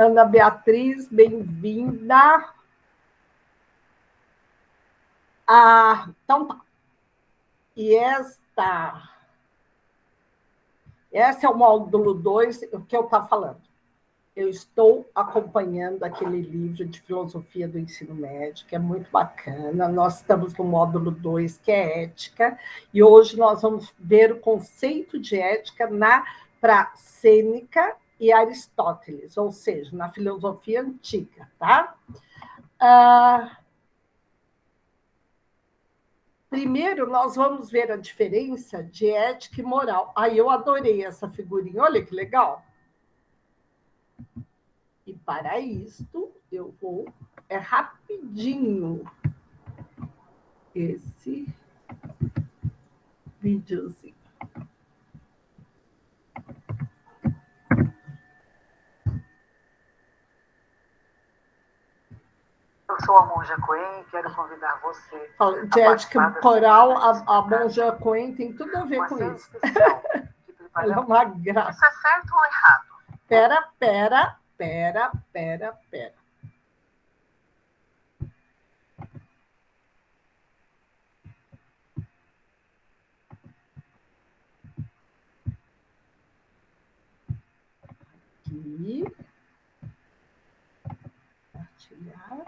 Ana Beatriz, bem-vinda. Então tá. E esse é o módulo 2, o que eu estava falando. Eu estou acompanhando aquele livro de filosofia do ensino médio, que é muito bacana. Nós estamos no módulo 2, que é ética, e hoje nós vamos ver o conceito de ética para Sêneca e Aristóteles, ou seja, na filosofia antiga, tá? Primeiro, nós vamos ver a diferença de ética e moral. Eu adorei essa figurinha, olha que legal. E para isto, eu vou... É rapidinho esse videozinho. Eu sou a Monja Coen e quero convidar você... De ética moral, a Monja Coen tem tudo a ver com isso. Ela é uma graça. Isso é certo ou errado? Pera. Aqui. Compartilhar.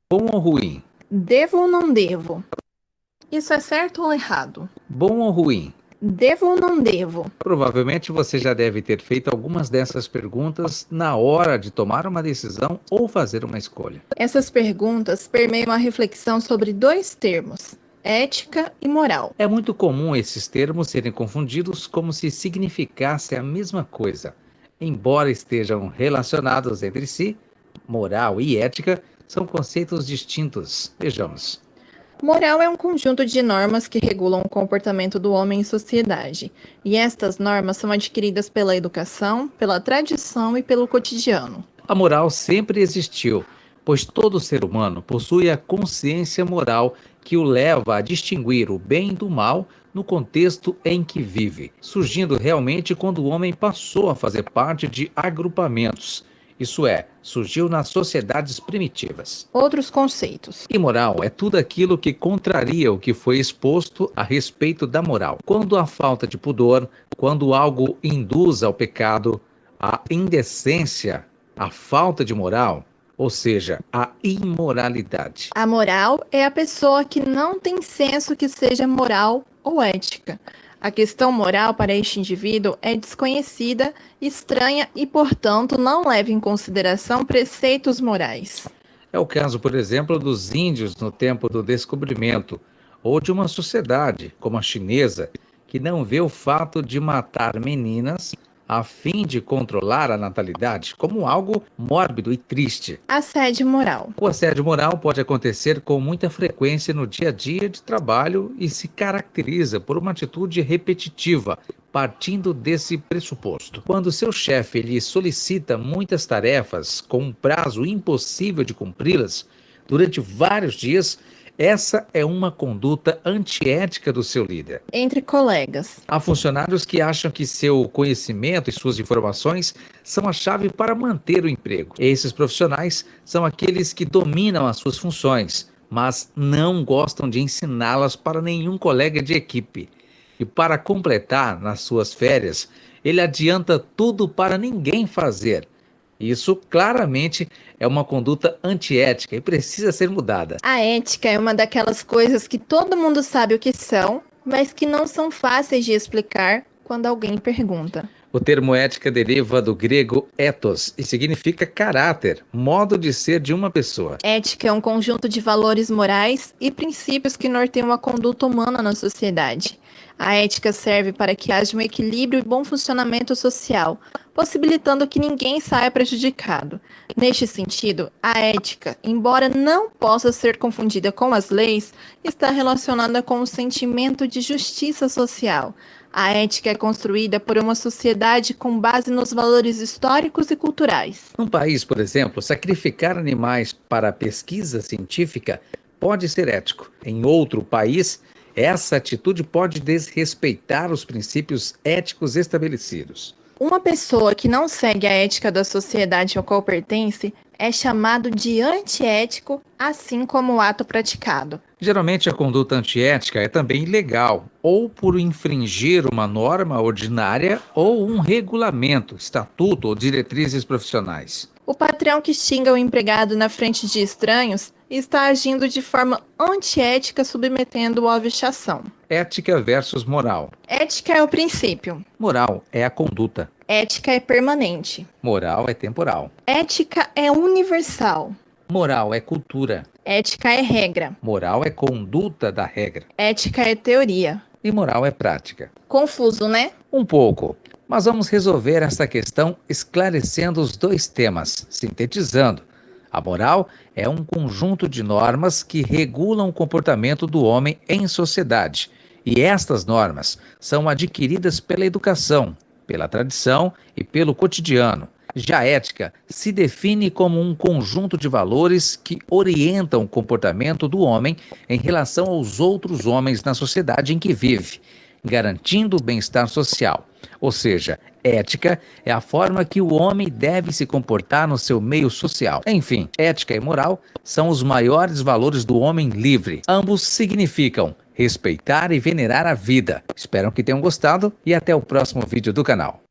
Bom ou ruim? Devo ou não devo? Isso é certo ou errado? Bom ou ruim? Devo ou não devo? Provavelmente você já deve ter feito algumas dessas perguntas na hora de tomar uma decisão ou fazer uma escolha. Essas perguntas permeiam a reflexão sobre dois termos, ética e moral. É muito comum esses termos serem confundidos como se significassem a mesma coisa. Embora estejam relacionados entre si, moral e ética são conceitos distintos. Vejamos. Moral é um conjunto de normas que regulam o comportamento do homem em sociedade. E estas normas são adquiridas pela educação, pela tradição e pelo cotidiano. A moral sempre existiu, pois todo ser humano possui a consciência moral que o leva a distinguir o bem do mal no contexto em que vive, surgindo realmente quando o homem passou a fazer parte de agrupamentos. Isso é, surgiu nas sociedades primitivas. Outros conceitos. Imoral é tudo aquilo que contraria o que foi exposto a respeito da moral. Quando há falta de pudor, quando algo induz ao pecado, a indecência, a falta de moral, ou seja, a imoralidade. A moral é a pessoa que não tem senso que seja moral ou ética. A questão moral para este indivíduo é desconhecida, estranha e, portanto, não leva em consideração preceitos morais. É o caso, por exemplo, dos índios no tempo do descobrimento, ou de uma sociedade, como a chinesa, que não vê o fato de matar meninas a fim de controlar a natalidade como algo mórbido e triste. Assédio moral. O assédio moral pode acontecer com muita frequência no dia a dia de trabalho e se caracteriza por uma atitude repetitiva, partindo desse pressuposto. Quando seu chefe lhe solicita muitas tarefas com um prazo impossível de cumpri-las durante vários dias, essa é uma conduta antiética do seu líder. Entre colegas. Há funcionários que acham que seu conhecimento e suas informações são a chave para manter o emprego. Esses profissionais são aqueles que dominam as suas funções, mas não gostam de ensiná-las para nenhum colega de equipe. E para completar, nas suas férias, ele adianta tudo para ninguém fazer. Isso claramente é uma conduta antiética e precisa ser mudada. A ética é uma daquelas coisas que todo mundo sabe o que são, mas que não são fáceis de explicar quando alguém pergunta. O termo ética deriva do grego ethos e significa caráter, modo de ser de uma pessoa. Ética é um conjunto de valores morais e princípios que norteiam a conduta humana na sociedade. A ética serve para que haja um equilíbrio e bom funcionamento social, possibilitando que ninguém saia prejudicado. Neste sentido, a ética, embora não possa ser confundida com as leis, está relacionada com o sentimento de justiça social. A ética é construída por uma sociedade com base nos valores históricos e culturais. Num país, por exemplo, sacrificar animais para a pesquisa científica pode ser ético. Em outro país, essa atitude pode desrespeitar os princípios éticos estabelecidos. Uma pessoa que não segue a ética da sociedade ao qual pertence é chamado de antiético, assim como o ato praticado. Geralmente, a conduta antiética é também ilegal, ou por infringir uma norma ordinária ou um regulamento, estatuto ou diretrizes profissionais. O patrão que xinga o empregado na frente de estranhos está agindo de forma antiética, submetendo-o à vexação. Ética versus moral. Ética é o princípio. Moral é a conduta. Ética é permanente. Moral é temporal. Ética é universal. Moral é cultura. Ética é regra. Moral é conduta da regra. Ética é teoria. E moral é prática. Confuso, né? Um pouco. Mas vamos resolver essa questão esclarecendo os dois temas, sintetizando. A moral é um conjunto de normas que regulam o comportamento do homem em sociedade. E estas normas são adquiridas pela educação, pela tradição e pelo cotidiano. Já a ética se define como um conjunto de valores que orientam o comportamento do homem em relação aos outros homens na sociedade em que vive, garantindo o bem-estar social. Ou seja, ética é a forma que o homem deve se comportar no seu meio social. Enfim, ética e moral são os maiores valores do homem livre. Ambos significam respeitar e venerar a vida. Espero que tenham gostado e até o próximo vídeo do canal.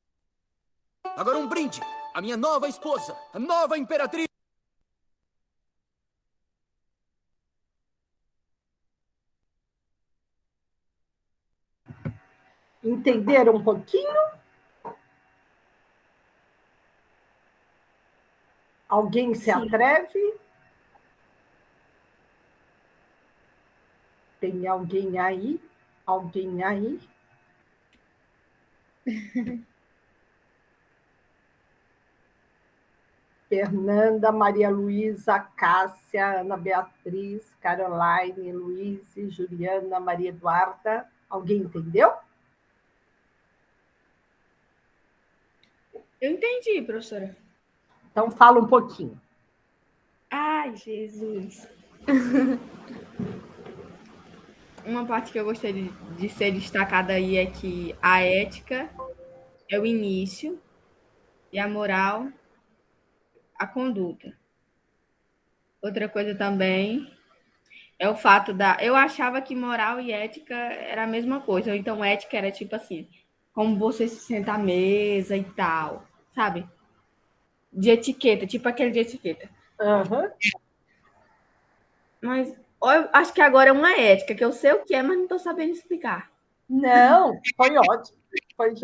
Agora um brinde à minha nova esposa, a nova imperatriz. Entenderam um pouquinho? Alguém se atreve? Tem alguém aí? Alguém aí? Fernanda, Maria Luísa, Cássia, Ana Beatriz, Caroline, Luiz, Juliana, Maria Eduarda. Alguém entendeu? Eu entendi, professora. Então, fala um pouquinho. Ai, Jesus. Uma parte que eu gostaria de ser destacada aí é que a ética é o início e a moral, a conduta. Outra coisa também é o fato da... Eu achava que moral e ética era a mesma coisa, ou então ética era tipo assim, como você se senta à mesa e tal, sabe? De etiqueta, tipo aquele de etiqueta. Uhum. Mas eu acho que agora é uma ética, que eu sei o que é, mas não estou sabendo explicar. Não, foi ótimo. Foi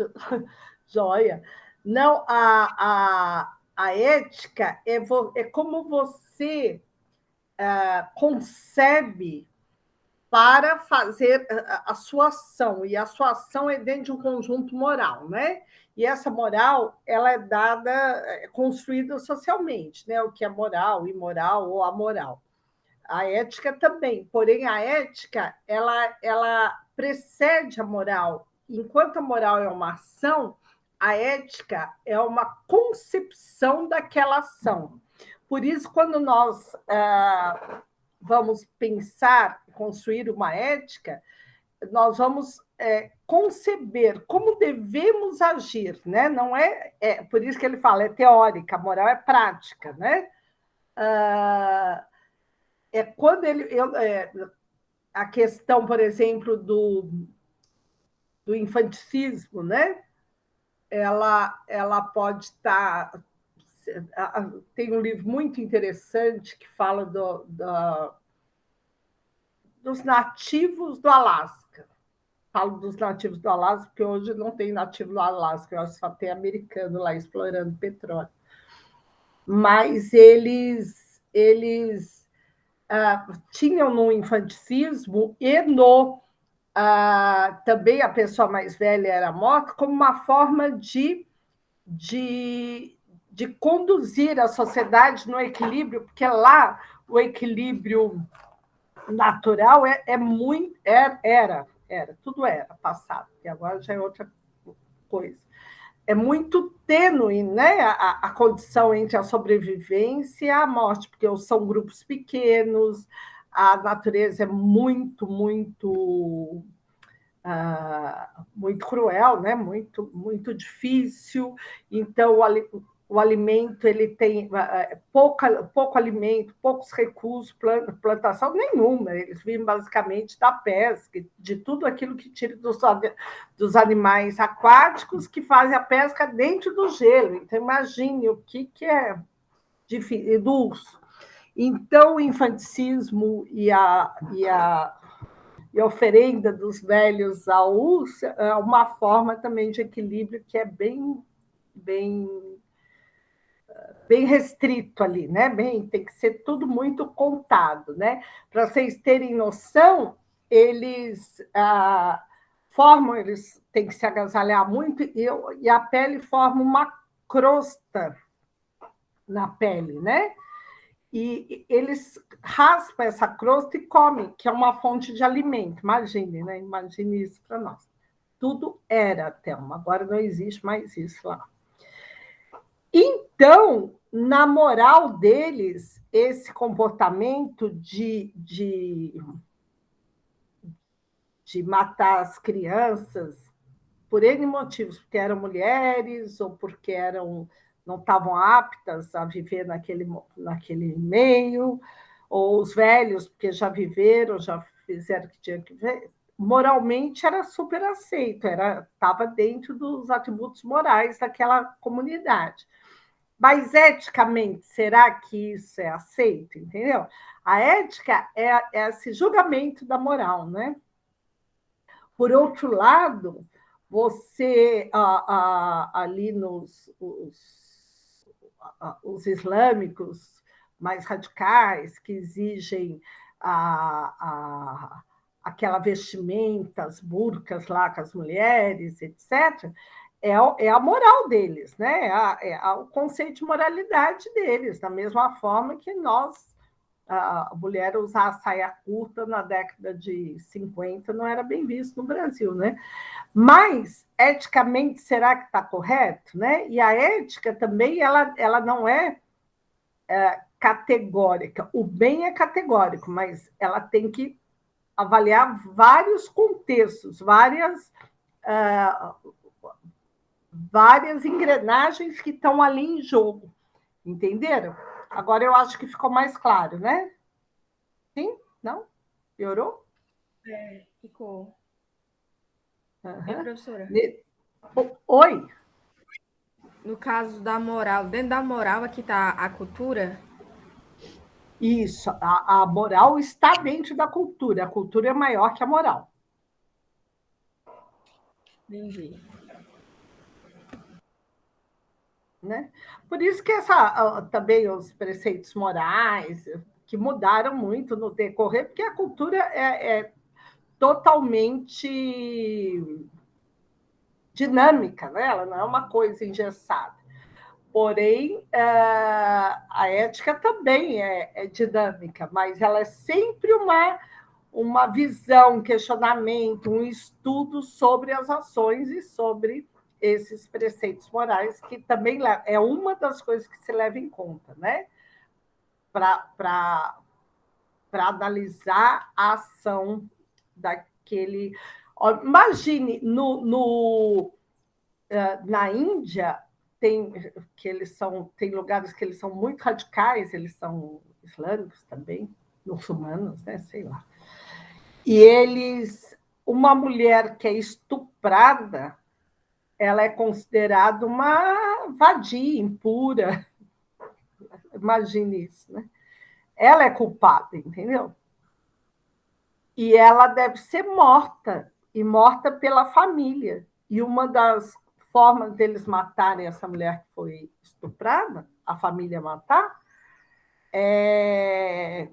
joia. Não, a ética é como você concebe para fazer a sua ação, e a sua ação é dentro de um conjunto moral, né? E essa moral, ela é dada, é construída socialmente, né? O que é moral, imoral ou amoral. A ética também, porém a ética, ela precede a moral. Enquanto a moral é uma ação, a ética é uma concepção daquela ação. Por isso, quando nós vamos pensar, construir uma ética, nós vamos conceber como devemos agir, né? Não por isso que ele fala, é teórica, a moral é prática, né? Quando a questão, por exemplo, do infanticismo, né? Ela pode estar... Tem um livro muito interessante que fala dos nativos do Alasca. Falo dos nativos do Alasca, porque hoje não tem nativo do Alasca, eu acho que só tem americano lá explorando petróleo. Mas eles tinham no infanticismo e também a pessoa mais velha era morta como uma forma de conduzir a sociedade no equilíbrio, porque lá o equilíbrio natural era tudo era passado, e agora já é outra coisa. É muito tênue, né, a condição entre a sobrevivência e a morte, porque são grupos pequenos, a natureza é muito, muito, muito cruel, né, muito, muito difícil, então o alimento ele tem pouco alimento, poucos recursos, plantação nenhuma, eles vivem basicamente da pesca, de tudo aquilo que tira dos animais aquáticos que fazem a pesca dentro do gelo. Então, imagine o que é difícil, do urso. Então, o infanticismo e a oferenda dos velhos ao urso é uma forma também de equilíbrio que é bem restrito ali, né? Tem que ser tudo muito contado, né? Para vocês terem noção, eles eles têm que se agasalhar muito e a pele forma uma crosta na pele, né? E eles raspam essa crosta e comem, que é uma fonte de alimento. Imagine, né? Imagine isso para nós. Tudo era, Thelma, agora não existe mais isso lá. Então, na moral deles, esse comportamento de matar as crianças por N motivos, porque eram mulheres ou porque não estavam aptas a viver naquele meio, ou os velhos, porque já viveram, já fizeram o que tinham que ver, moralmente era super aceito, estava dentro dos atributos morais daquela comunidade. Mas eticamente, será que isso é aceito? Entendeu? A ética é esse julgamento da moral, né? Por outro lado, você ali os islâmicos mais radicais que exigem aquela vestimenta, as burcas lá com as mulheres, etc., é a moral deles, né? O conceito de moralidade deles, da mesma forma que a mulher usar saia curta na década de 50 não era bem visto no Brasil, né? Mas, eticamente, será que está correto? Né? E a ética também, ela não é categórica. O bem é categórico, mas ela tem que avaliar vários contextos, várias engrenagens que estão ali em jogo. Entenderam? Agora eu acho que ficou mais claro, né? Sim? Não? Piorou? Ficou. Uhum. Professora? Oi? No caso da moral, dentro da moral aqui está a cultura? Isso, a moral está dentro da cultura. A cultura é maior que a moral. Entendi. Né? Por isso que também os preceitos morais que mudaram muito no decorrer, porque a cultura é totalmente dinâmica, né? Ela não é uma coisa engessada. Porém, a ética também é dinâmica, mas ela é sempre uma visão, um questionamento, um estudo sobre as ações e sobre esses preceitos morais, que também é uma das coisas que se leva em conta, né? Para analisar a ação daquele. Imagine, na Índia, tem lugares que eles são muito radicais, eles são islâmicos também, muçulmanos, né? Sei lá. E uma mulher que é estuprada, ela é considerada uma vadia, impura. Imagine isso, né? Ela é culpada, entendeu? E ela deve ser morta, e morta pela família. E uma das formas deles matarem essa mulher que foi estuprada, a família matar, é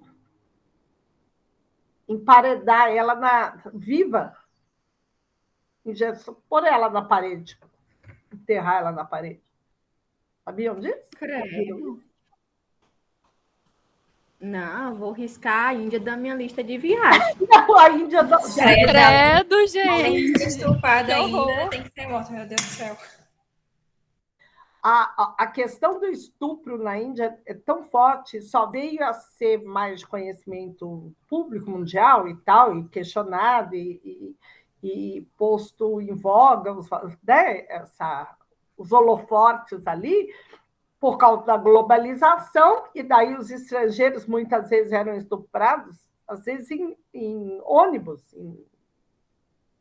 emparedar ela viva, pôr ela na parede, enterrar ela na parede. Sabiam disso? Credo. Não, vou riscar a Índia da minha lista de viagem. Não, a Índia do... Credo, gente. Estupada Que horror. ainda, tem que ser morta, meu Deus do céu. A questão do estupro na Índia é tão forte, só veio a ser mais de conhecimento público mundial e tal, e questionado e posto em voga, né, os holofotes ali, por causa da globalização, e daí os estrangeiros muitas vezes eram estuprados, às vezes em ônibus, em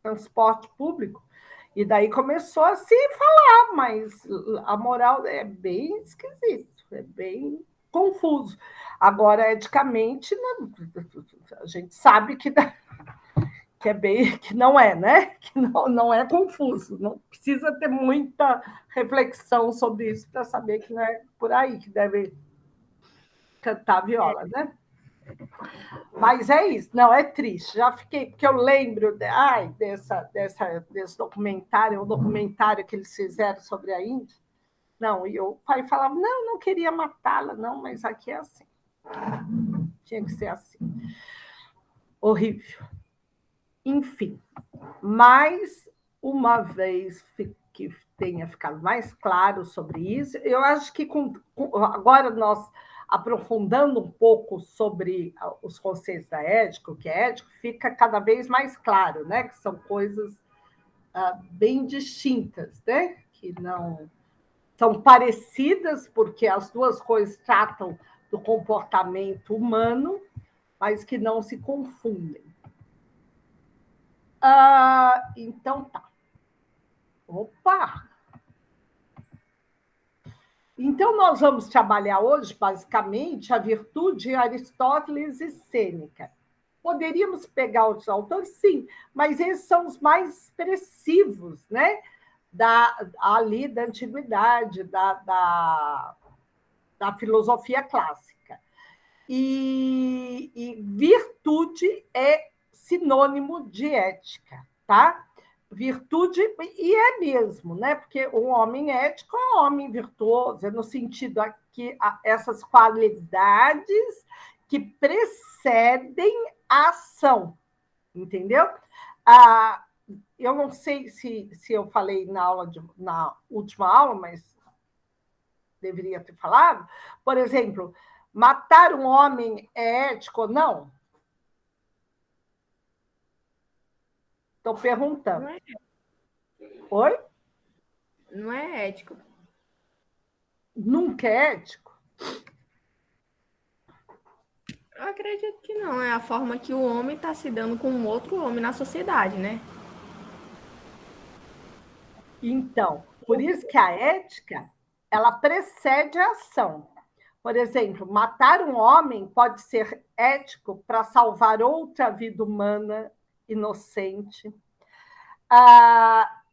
transporte público. E daí começou a se falar, mas a moral é bem esquisito, é bem confuso. Agora, eticamente, a gente sabe que é bem, que não é, né? Que não é confuso. Não precisa ter muita reflexão sobre isso para saber que não é por aí que deve cantar viola, né? Mas é isso, não, é triste. Já fiquei, porque eu lembro desse documentário, o documentário que eles fizeram sobre a Índia. Não, e o pai falava, não queria matá-la, não, mas aqui é assim. Tinha que ser assim. Horrível. Enfim, mais uma vez que tenha ficado mais claro sobre isso, eu acho que agora nós aprofundando um pouco sobre os conceitos da ética, o que é ético, fica cada vez mais claro, né? Que são coisas bem distintas, né? Que não são parecidas, porque as duas coisas tratam do comportamento humano, mas que não se confundem. Então tá. Opa! Então, nós vamos trabalhar hoje, basicamente, a virtude de Aristóteles e Sêneca. Poderíamos pegar outros autores, sim, mas esses são os mais expressivos, né? Ali da antiguidade, da filosofia clássica. E virtude é sinônimo de ética, tá? Virtude, e é mesmo, né? Porque um homem ético é um homem virtuoso, é no sentido que essas qualidades que precedem a ação, entendeu? Eu não sei se eu falei na última aula, mas deveria ter falado. Por exemplo, matar um homem é ético ou não? Estou perguntando. Não é, Oi? não é ético. Nunca é ético? Eu acredito que não. É a forma que o homem está se dando com outro homem na sociedade, né? Então, por isso que a ética, ela precede a ação. Por exemplo, matar um homem pode ser ético para salvar outra vida humana inocente.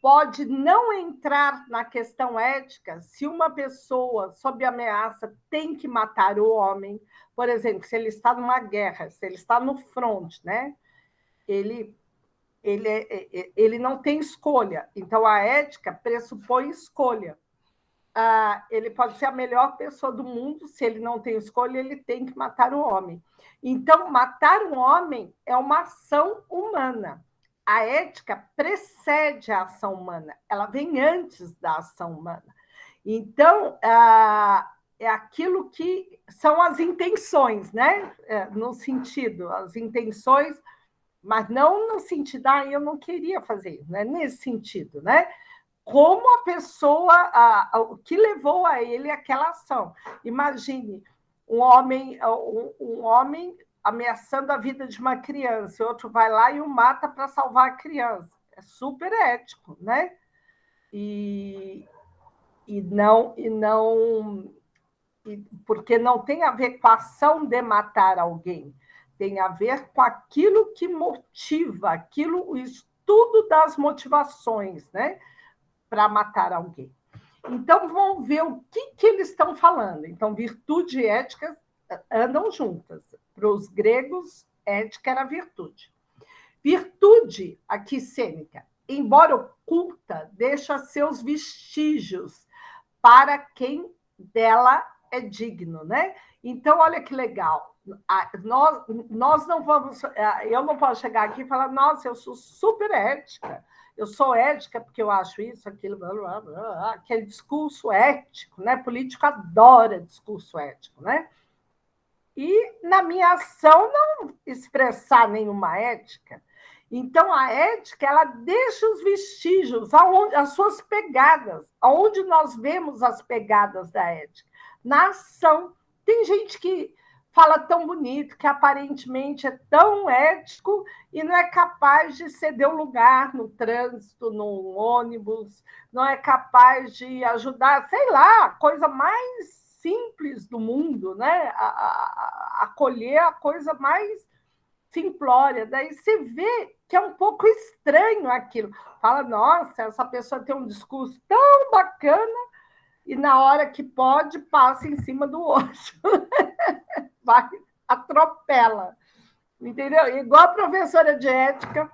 Pode não entrar na questão ética se uma pessoa, sob ameaça, tem que matar o homem. Por exemplo, se ele está numa guerra, se ele está no front, né? Ele não tem escolha. Então, a ética pressupõe escolha. Ele pode ser a melhor pessoa do mundo, se ele não tem escolha, ele tem que matar o homem. Então, matar um homem é uma ação humana. A ética precede a ação humana, ela vem antes da ação humana. Então, é aquilo que são as intenções, né? No sentido, as intenções, mas não no sentido, eu não queria fazer, né? Nesse sentido, né? Como a pessoa, o que levou a ele aquela ação. Imagine um homem ameaçando a vida de uma criança, e outro vai lá e o mata para salvar a criança. É super ético, né? Porque não tem a ver com a ação de matar alguém, tem a ver com aquilo que motiva, o estudo das motivações, né? Para matar alguém. Então, vamos ver o que eles estão falando. Então, virtude e ética andam juntas. Para os gregos, ética era virtude. Virtude, aqui Sêneca, embora oculta, deixa seus vestígios para quem dela é digno, né? Então, olha que legal. Nós não vamos... Eu não posso chegar aqui e falar, nossa, eu sou super ética. Eu sou ética porque eu acho isso, aquilo, blá, blá, blá, aquele discurso ético, né? Político adora discurso ético, né? E, na minha ação, não expressar nenhuma ética. Então, a ética, ela deixa os vestígios, as suas pegadas, aonde nós vemos as pegadas da ética. Na ação. Tem gente que fala tão bonito, que aparentemente é tão ético e não é capaz de ceder o lugar no trânsito, no ônibus, não é capaz de ajudar, sei lá, a coisa mais simples do mundo, né? Acolher a coisa mais simplória. Daí você vê que é um pouco estranho aquilo. Fala, nossa, essa pessoa tem um discurso tão bacana e na hora que pode, passa em cima do outro. Vai, atropela. Entendeu? Igual a professora de ética,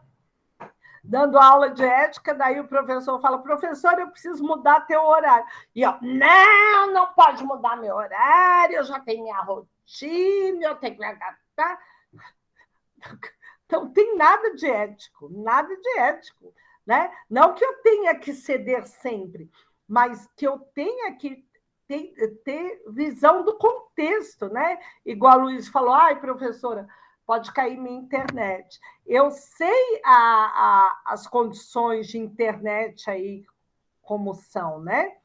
dando aula de ética, daí o professor fala, professor, eu preciso mudar teu horário. E eu, não pode mudar meu horário, eu já tenho minha rotina, eu tenho que adaptar. Então, tem nada de ético, né? Não que eu tenha que ceder sempre, mas que eu tenha que ter visão do contexto, né? Igual a Luiz falou, ai, professora, pode cair minha internet. Eu sei as condições de internet aí como são, né?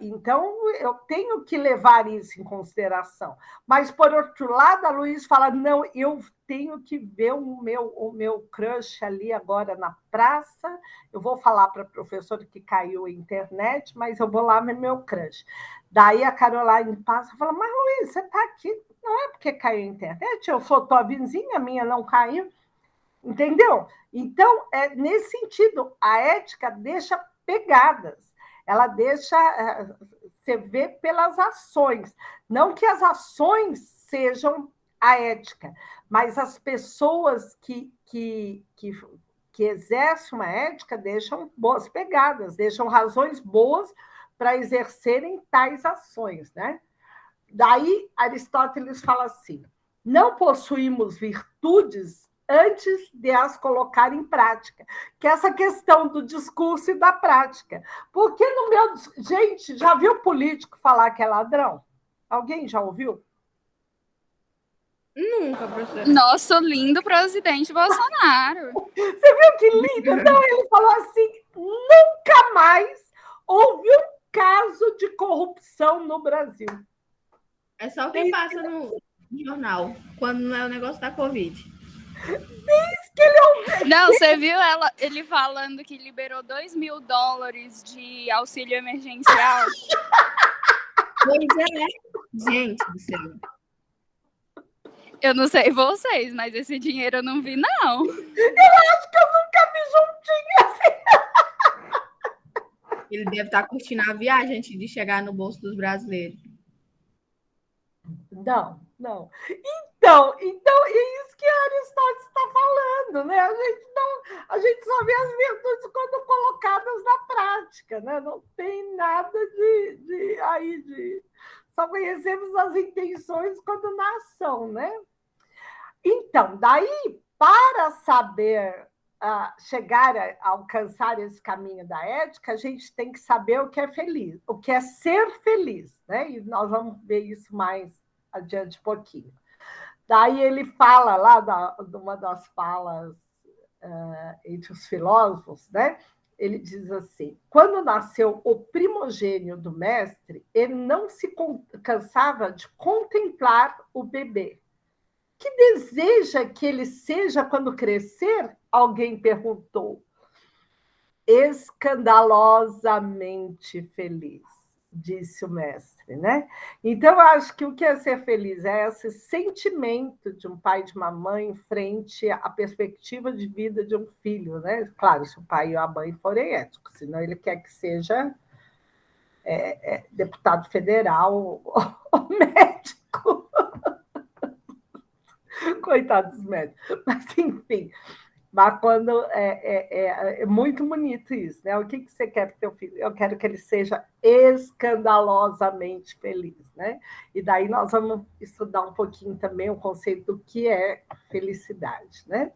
Então, eu tenho que levar isso em consideração. Mas, por outro lado, a Luiz fala, não, eu tenho que ver o meu crush ali agora na praça, eu vou falar para a professora que caiu a internet, mas eu vou lá ver meu crush. Daí a Caroline passa e fala, mas, Luiz, você está aqui, não é porque caiu a internet, eu sou tua vizinha, a minha não caiu, entendeu? Então, nesse sentido, a ética deixa pegadas, ela deixa você ver pelas ações. Não que as ações sejam a ética, mas as pessoas que exercem uma ética deixam boas pegadas, deixam razões boas para exercerem tais ações, né? Daí, Aristóteles fala assim, não possuímos virtudes antes de as colocar em prática, que é essa questão do discurso e da prática. Porque no meu... Gente, já viu político falar que é ladrão? Alguém já ouviu? Nunca, professora. Nosso lindo presidente Bolsonaro. Você viu que lindo? Então, ele falou assim, nunca mais houve um caso de corrupção no Brasil. É só quem passa no jornal, quando não é o negócio da Covid. Diz que ele é um... Não, você viu ele falando que liberou $2.000 de auxílio emergencial? Pois é, gente do céu. Eu não sei vocês, mas esse dinheiro eu não vi, não. Eu acho que eu nunca vi juntinho assim. Ele deve estar curtindo a viagem antes de chegar no bolso dos brasileiros. Não. Então, é isso que a Aristóteles está falando, né? A gente só vê as virtudes quando colocadas na prática, né? Não tem nada só conhecemos as intenções quando na ação, né? Então, daí, para saber chegar a alcançar esse caminho da ética, a gente tem que saber o que é feliz, o que é ser feliz, né? E nós vamos ver isso mais adiante um pouquinho. Daí ele fala lá de uma das falas entre os filósofos, né? Ele diz assim, quando nasceu o primogênio do mestre, ele não se cansava de contemplar o bebê. Que deseja que ele seja quando crescer? Alguém perguntou. Escandalosamente feliz, disse o mestre, né? Então, eu acho que o que é ser feliz é esse sentimento de um pai e de uma mãe frente à perspectiva de vida de um filho, né? Claro, se o pai e a mãe forem éticos, senão ele quer que seja deputado federal ou médico. Coitado dos médicos. Mas, enfim. Mas quando é muito bonito isso, né? O que você quer para o teu filho? Eu quero que ele seja escandalosamente feliz, né? E daí nós vamos estudar um pouquinho também o conceito do que é felicidade, né?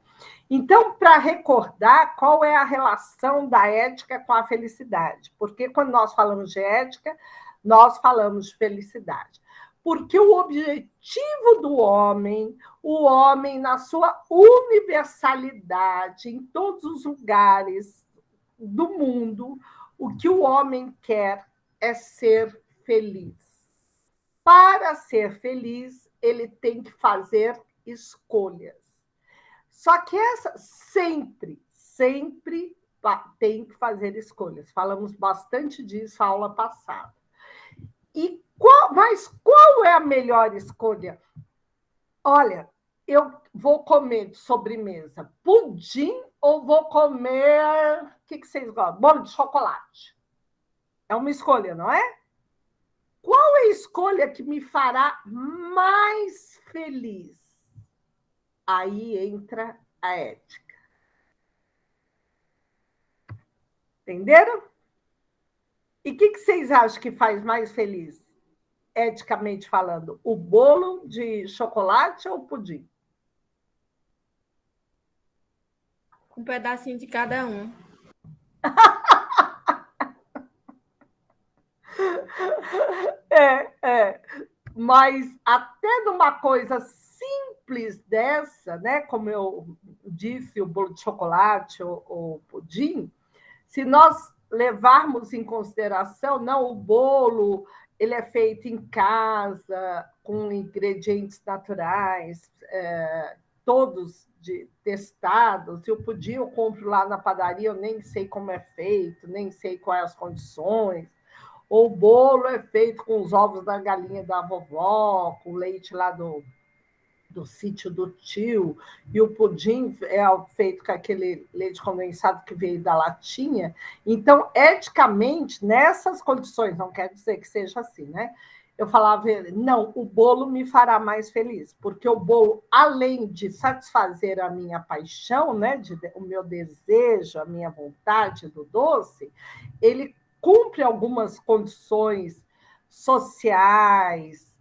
Então, para recordar qual é a relação da ética com a felicidade, porque quando nós falamos de ética, nós falamos de felicidade. Porque o objetivo do homem, o homem na sua universalidade, em todos os lugares do mundo, o que o homem quer é ser feliz. Para ser feliz, ele tem que fazer escolhas. Só que essa sempre tem que fazer escolhas. Falamos bastante disso na aula passada. Mas qual é a melhor escolha? Olha, eu vou comer de sobremesa pudim ou vou comer... O que vocês gostam? Bolo de chocolate. É uma escolha, não é? Qual é a escolha que me fará mais feliz? Aí entra a ética. Entenderam? E o que vocês acham que faz mais feliz? Eticamente falando, o bolo de chocolate ou o pudim? Um pedacinho de cada um. Mas até numa coisa simples dessa, né? Como eu disse, o bolo de chocolate ou o pudim, se nós levarmos em consideração, não, o bolo ele é feito em casa, com ingredientes naturais, todos testados. Se eu pudim, eu compro lá na padaria, eu nem sei como é feito, nem sei quais as condições. Ou o bolo é feito com os ovos da galinha da vovó, com leite lá do sítio do tio, e o pudim é feito com aquele leite condensado que veio da latinha. Então, eticamente, nessas condições, não quer dizer que seja assim, né? Eu falava, não, o bolo me fará mais feliz, porque o bolo, além de satisfazer a minha paixão, né, o meu desejo, a minha vontade do doce, ele cumpre algumas condições sociais,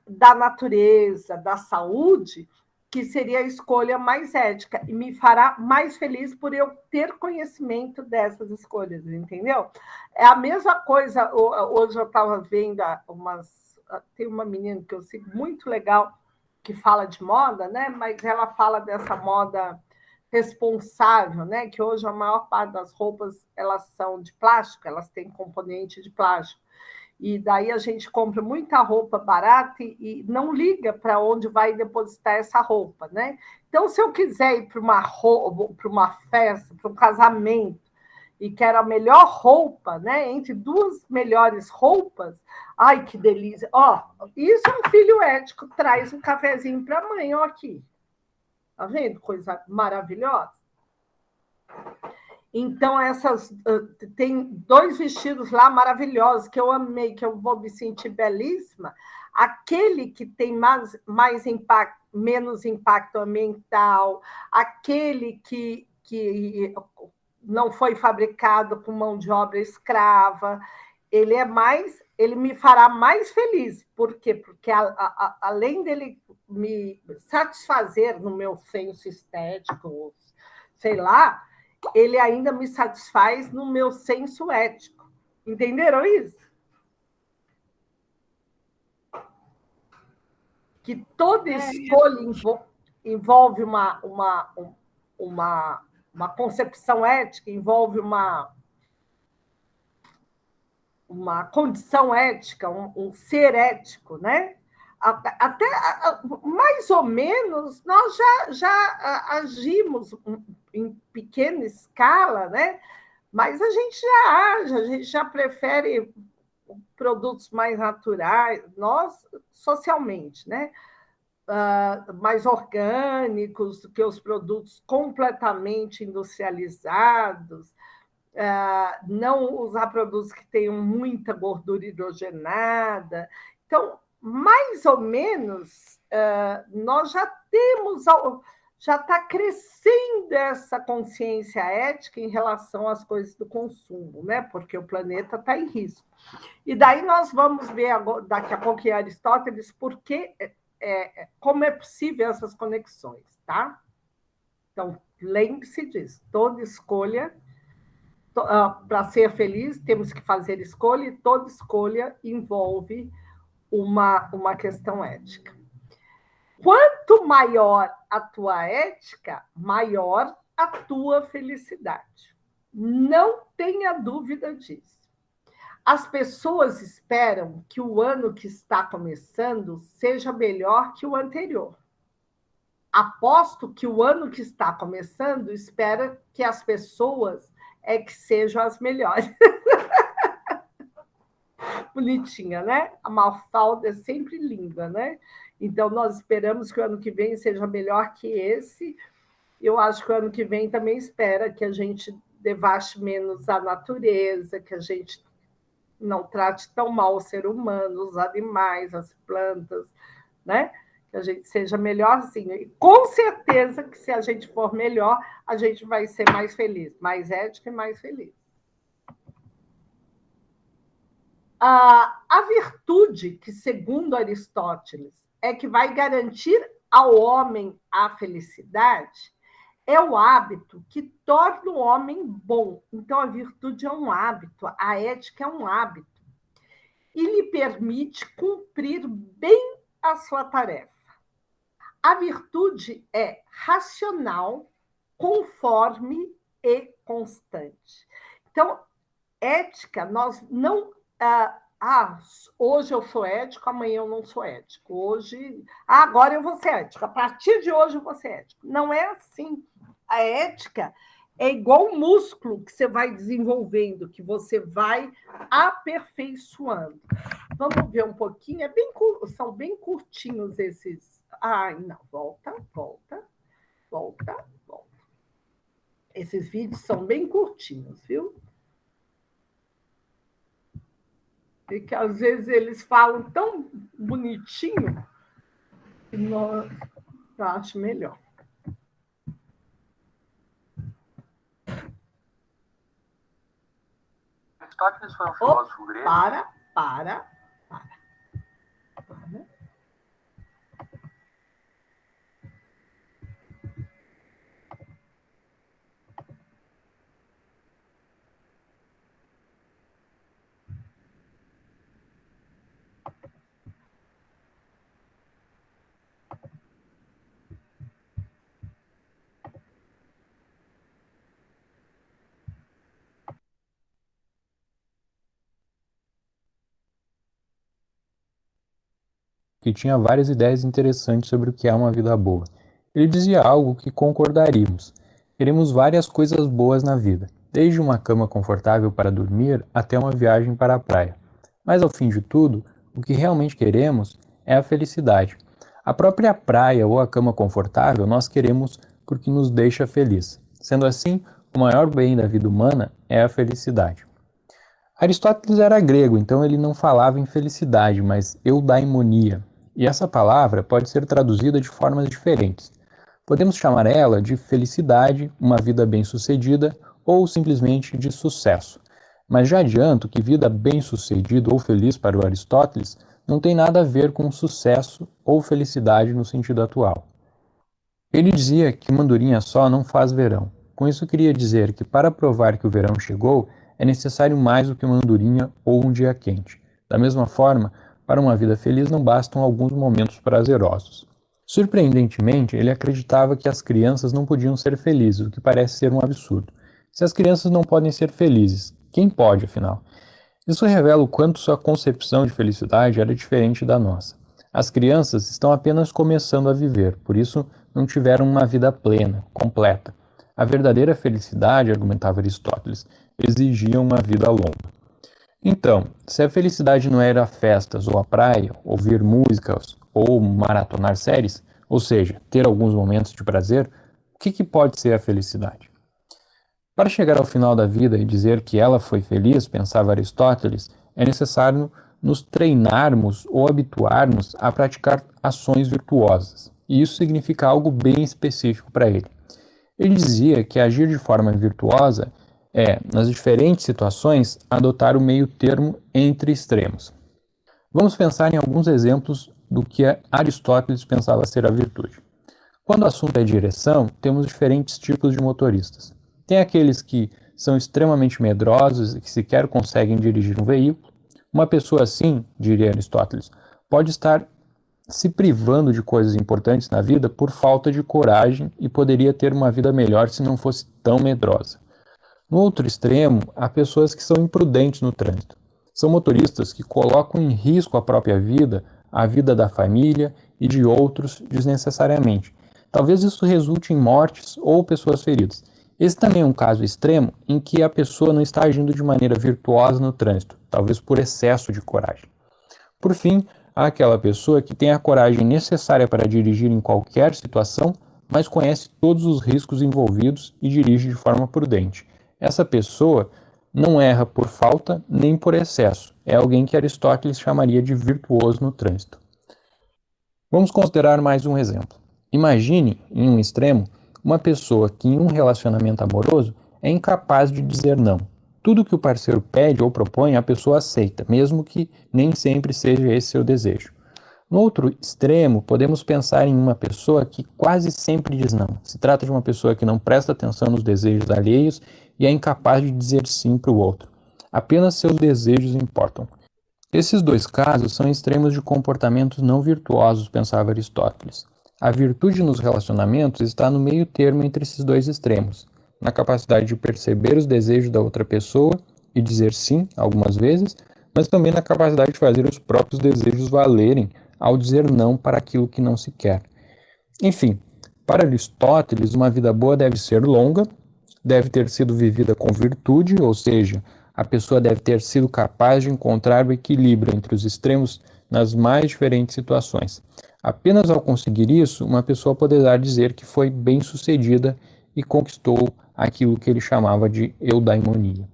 da natureza, da saúde, que seria a escolha mais ética e me fará mais feliz por eu ter conhecimento dessas escolhas, entendeu? É a mesma coisa. Hoje eu estava vendo tem uma menina que eu sigo muito legal que fala de moda, né? Mas ela fala dessa moda responsável, né? Que hoje a maior parte das roupas elas são de plástico, elas têm componente de plástico. E daí a gente compra muita roupa barata e não liga para onde vai depositar essa roupa, né? Então, se eu quiser ir para uma festa, para um casamento, e quero a melhor roupa, né? Entre duas melhores roupas, ai, que delícia! Ó, isso é um filho ético, traz um cafezinho para a mãe, ó, aqui. Tá vendo? Coisa maravilhosa. Então, tem 2 vestidos lá maravilhosos que eu amei, que eu vou me sentir belíssima. Aquele que tem mais impacto, menos impacto ambiental, aquele que não foi fabricado com mão de obra escrava, ele me fará mais feliz. Por quê? Porque além dele me satisfazer no meu senso estético, sei lá, ele ainda me satisfaz no meu senso ético. Entenderam isso? Que toda escolha envolve uma concepção ética, envolve uma condição ética, um ser ético, né? Até mais ou menos nós já agimos em pequena escala, né? Mas a gente já prefere produtos mais naturais, nós socialmente, né? Mais orgânicos do que os produtos completamente industrializados, não usar produtos que tenham muita gordura hidrogenada. Então, mais ou menos, nós já está crescendo essa consciência ética em relação às coisas do consumo, né? Porque o planeta está em risco. E daí nós vamos ver daqui a pouco em Aristóteles como é possível essas conexões, tá? Então, lembre-se disso. Toda escolha, para ser feliz, temos que fazer escolha, e toda escolha envolve uma questão ética. Quanto maior a tua ética, maior a tua felicidade. Não tenha dúvida disso. As pessoas esperam que o ano que está começando seja melhor que o anterior. Aposto que o ano que está começando espera que as pessoas que sejam as melhores. Bonitinha, né? A Mafalda é sempre linda, né? Então, nós esperamos que o ano que vem seja melhor que esse. Eu acho que o ano que vem também espera que a gente devaste menos a natureza, que a gente não trate tão mal o ser humano, os animais, as plantas, né? Que a gente seja melhor assim. E com certeza que se a gente for melhor, a gente vai ser mais feliz, mais ética e mais feliz. A virtude que, segundo Aristóteles, é que vai garantir ao homem a felicidade é o hábito que torna o homem bom. Então, a virtude é um hábito, a ética é um hábito. E lhe permite cumprir bem a sua tarefa. A virtude é racional, conforme e constante. Então, ética, nós não... hoje eu sou ético, amanhã eu não sou ético. Agora eu vou ser ético. A partir de hoje eu vou ser ético. Não é assim. A ética é igual um músculo que você vai desenvolvendo, que você vai aperfeiçoando. Vamos ver um pouquinho. São bem curtinhos esses. Não. Volta. Esses vídeos são bem curtinhos, viu? E que às vezes eles falam tão bonitinho que eu acho melhor. Aristóteles foi um filósofo grego. Para. Que tinha várias ideias interessantes sobre o que é uma vida boa. Ele dizia algo que concordaríamos. Queremos várias coisas boas na vida, desde uma cama confortável para dormir até uma viagem para a praia. Mas ao fim de tudo, o que realmente queremos é a felicidade. A própria praia ou a cama confortável nós queremos porque nos deixa feliz. Sendo assim, o maior bem da vida humana é a felicidade. Aristóteles era grego, então ele não falava em felicidade, mas eudaimonia. E essa palavra pode ser traduzida de formas diferentes. Podemos chamar ela de felicidade, uma vida bem-sucedida ou simplesmente de sucesso. Mas já adianto que vida bem-sucedida ou feliz para o Aristóteles não tem nada a ver com sucesso ou felicidade no sentido atual. Ele dizia que uma andorinha só não faz verão. Com isso queria dizer que para provar que o verão chegou, é necessário mais do que uma andorinha ou um dia quente. Da mesma forma, para uma vida feliz não bastam alguns momentos prazerosos. Surpreendentemente, ele acreditava que as crianças não podiam ser felizes, o que parece ser um absurdo. Se as crianças não podem ser felizes, quem pode, afinal? Isso revela o quanto sua concepção de felicidade era diferente da nossa. As crianças estão apenas começando a viver, por isso não tiveram uma vida plena, completa. A verdadeira felicidade, argumentava Aristóteles, exigia uma vida longa. Então, se a felicidade não era festas ou a praia, ouvir músicas ou maratonar séries, ou seja, ter alguns momentos de prazer, o que pode ser a felicidade? Para chegar ao final da vida e dizer que ela foi feliz, pensava Aristóteles, é necessário nos treinarmos ou habituarmos a praticar ações virtuosas. e isso significa algo bem específico para ele. Ele dizia que agir de forma virtuosa é, nas diferentes situações, adotar o meio termo entre extremos. Vamos pensar em alguns exemplos do que Aristóteles pensava ser a virtude. Quando o assunto é direção, temos diferentes tipos de motoristas. Tem aqueles que são extremamente medrosos e que sequer conseguem dirigir um veículo. Uma pessoa assim, diria Aristóteles, pode estar se privando de coisas importantes na vida por falta de coragem e poderia ter uma vida melhor se não fosse tão medrosa. No outro extremo, há pessoas que são imprudentes no trânsito. São motoristas que colocam em risco a própria vida, a vida da família e de outros desnecessariamente. Talvez isso resulte em mortes ou pessoas feridas. Esse também é um caso extremo em que a pessoa não está agindo de maneira virtuosa no trânsito, talvez por excesso de coragem. Por fim, há aquela pessoa que tem a coragem necessária para dirigir em qualquer situação, mas conhece todos os riscos envolvidos e dirige de forma prudente. Essa pessoa não erra por falta nem por excesso. É alguém que Aristóteles chamaria de virtuoso no trânsito. Vamos considerar mais um exemplo. Imagine, em um extremo, uma pessoa que em um relacionamento amoroso é incapaz de dizer não. Tudo que o parceiro pede ou propõe, a pessoa aceita, mesmo que nem sempre seja esse seu desejo. No outro extremo, podemos pensar em uma pessoa que quase sempre diz não. Se trata de uma pessoa que não presta atenção nos desejos alheios e é incapaz de dizer sim para o outro. Apenas seus desejos importam. Esses dois casos são extremos de comportamentos não virtuosos, pensava Aristóteles. A virtude nos relacionamentos está no meio termo entre esses dois extremos, na capacidade de perceber os desejos da outra pessoa e dizer sim algumas vezes, mas também na capacidade de fazer os próprios desejos valerem ao dizer não para aquilo que não se quer. Enfim, para Aristóteles, uma vida boa deve ser longa, deve ter sido vivida com virtude, ou seja, a pessoa deve ter sido capaz de encontrar o equilíbrio entre os extremos nas mais diferentes situações. Apenas ao conseguir isso, uma pessoa poderá dizer que foi bem-sucedida e conquistou aquilo que ele chamava de eudaimonia.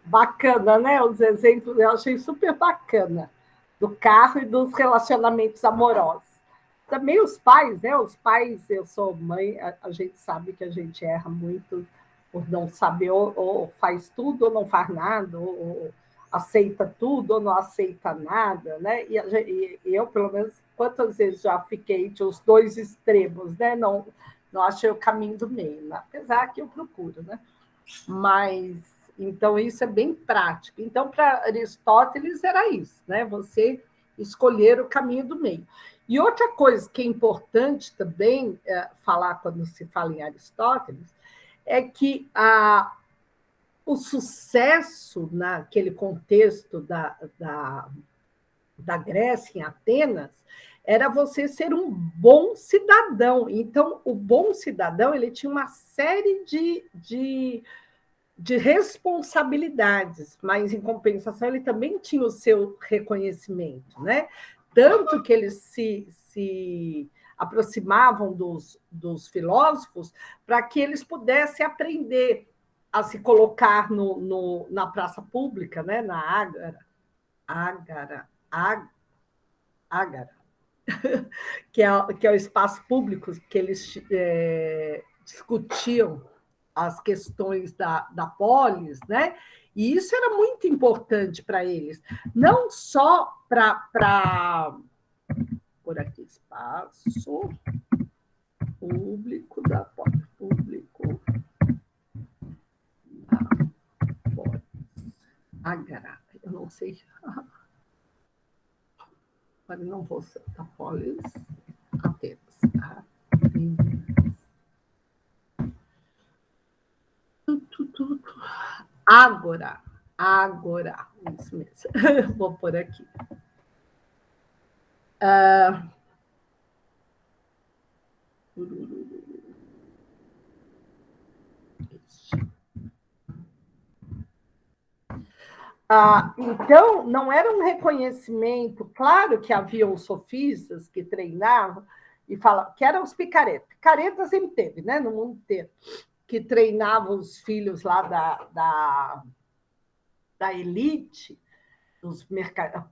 Bacana, né? Os exemplos eu achei super bacana do carro e dos relacionamentos amorosos. Também os pais, né? Os pais, eu sou mãe, a gente sabe que a gente erra muito por não saber, ou faz tudo ou não faz nada, ou aceita tudo ou não aceita nada, né? E eu, pelo menos, quantas vezes já fiquei entre os dois extremos, né? Não achei o caminho do meio, né? Apesar que eu procuro, né? Mas então isso é bem prático. Então, para Aristóteles era isso, né? Você escolher o caminho do meio. E outra coisa que é importante também falar quando se fala em Aristóteles é que o sucesso naquele contexto da Grécia, em Atenas, era você ser um bom cidadão. Então, o bom cidadão ele tinha uma série de responsabilidades, mas, em compensação, ele também tinha o seu reconhecimento, né? Tanto que eles se aproximavam dos filósofos para que eles pudessem aprender a se colocar na praça pública, né? Na Ágara, que é o espaço público que eles discutiam as questões da polis, né? E isso era muito importante para eles, não só por aqui, espaço público da polis, público da polis, Ágara, eu não sei, mas não vou ser da polis, Atenas, Ágora, isso mesmo. Vou pôr aqui. Então, não era um reconhecimento, claro que havia os sofistas que treinavam, e fala que eram os picaretas. Picareta sempre teve, né, no mundo inteiro, que treinavam os filhos lá da elite,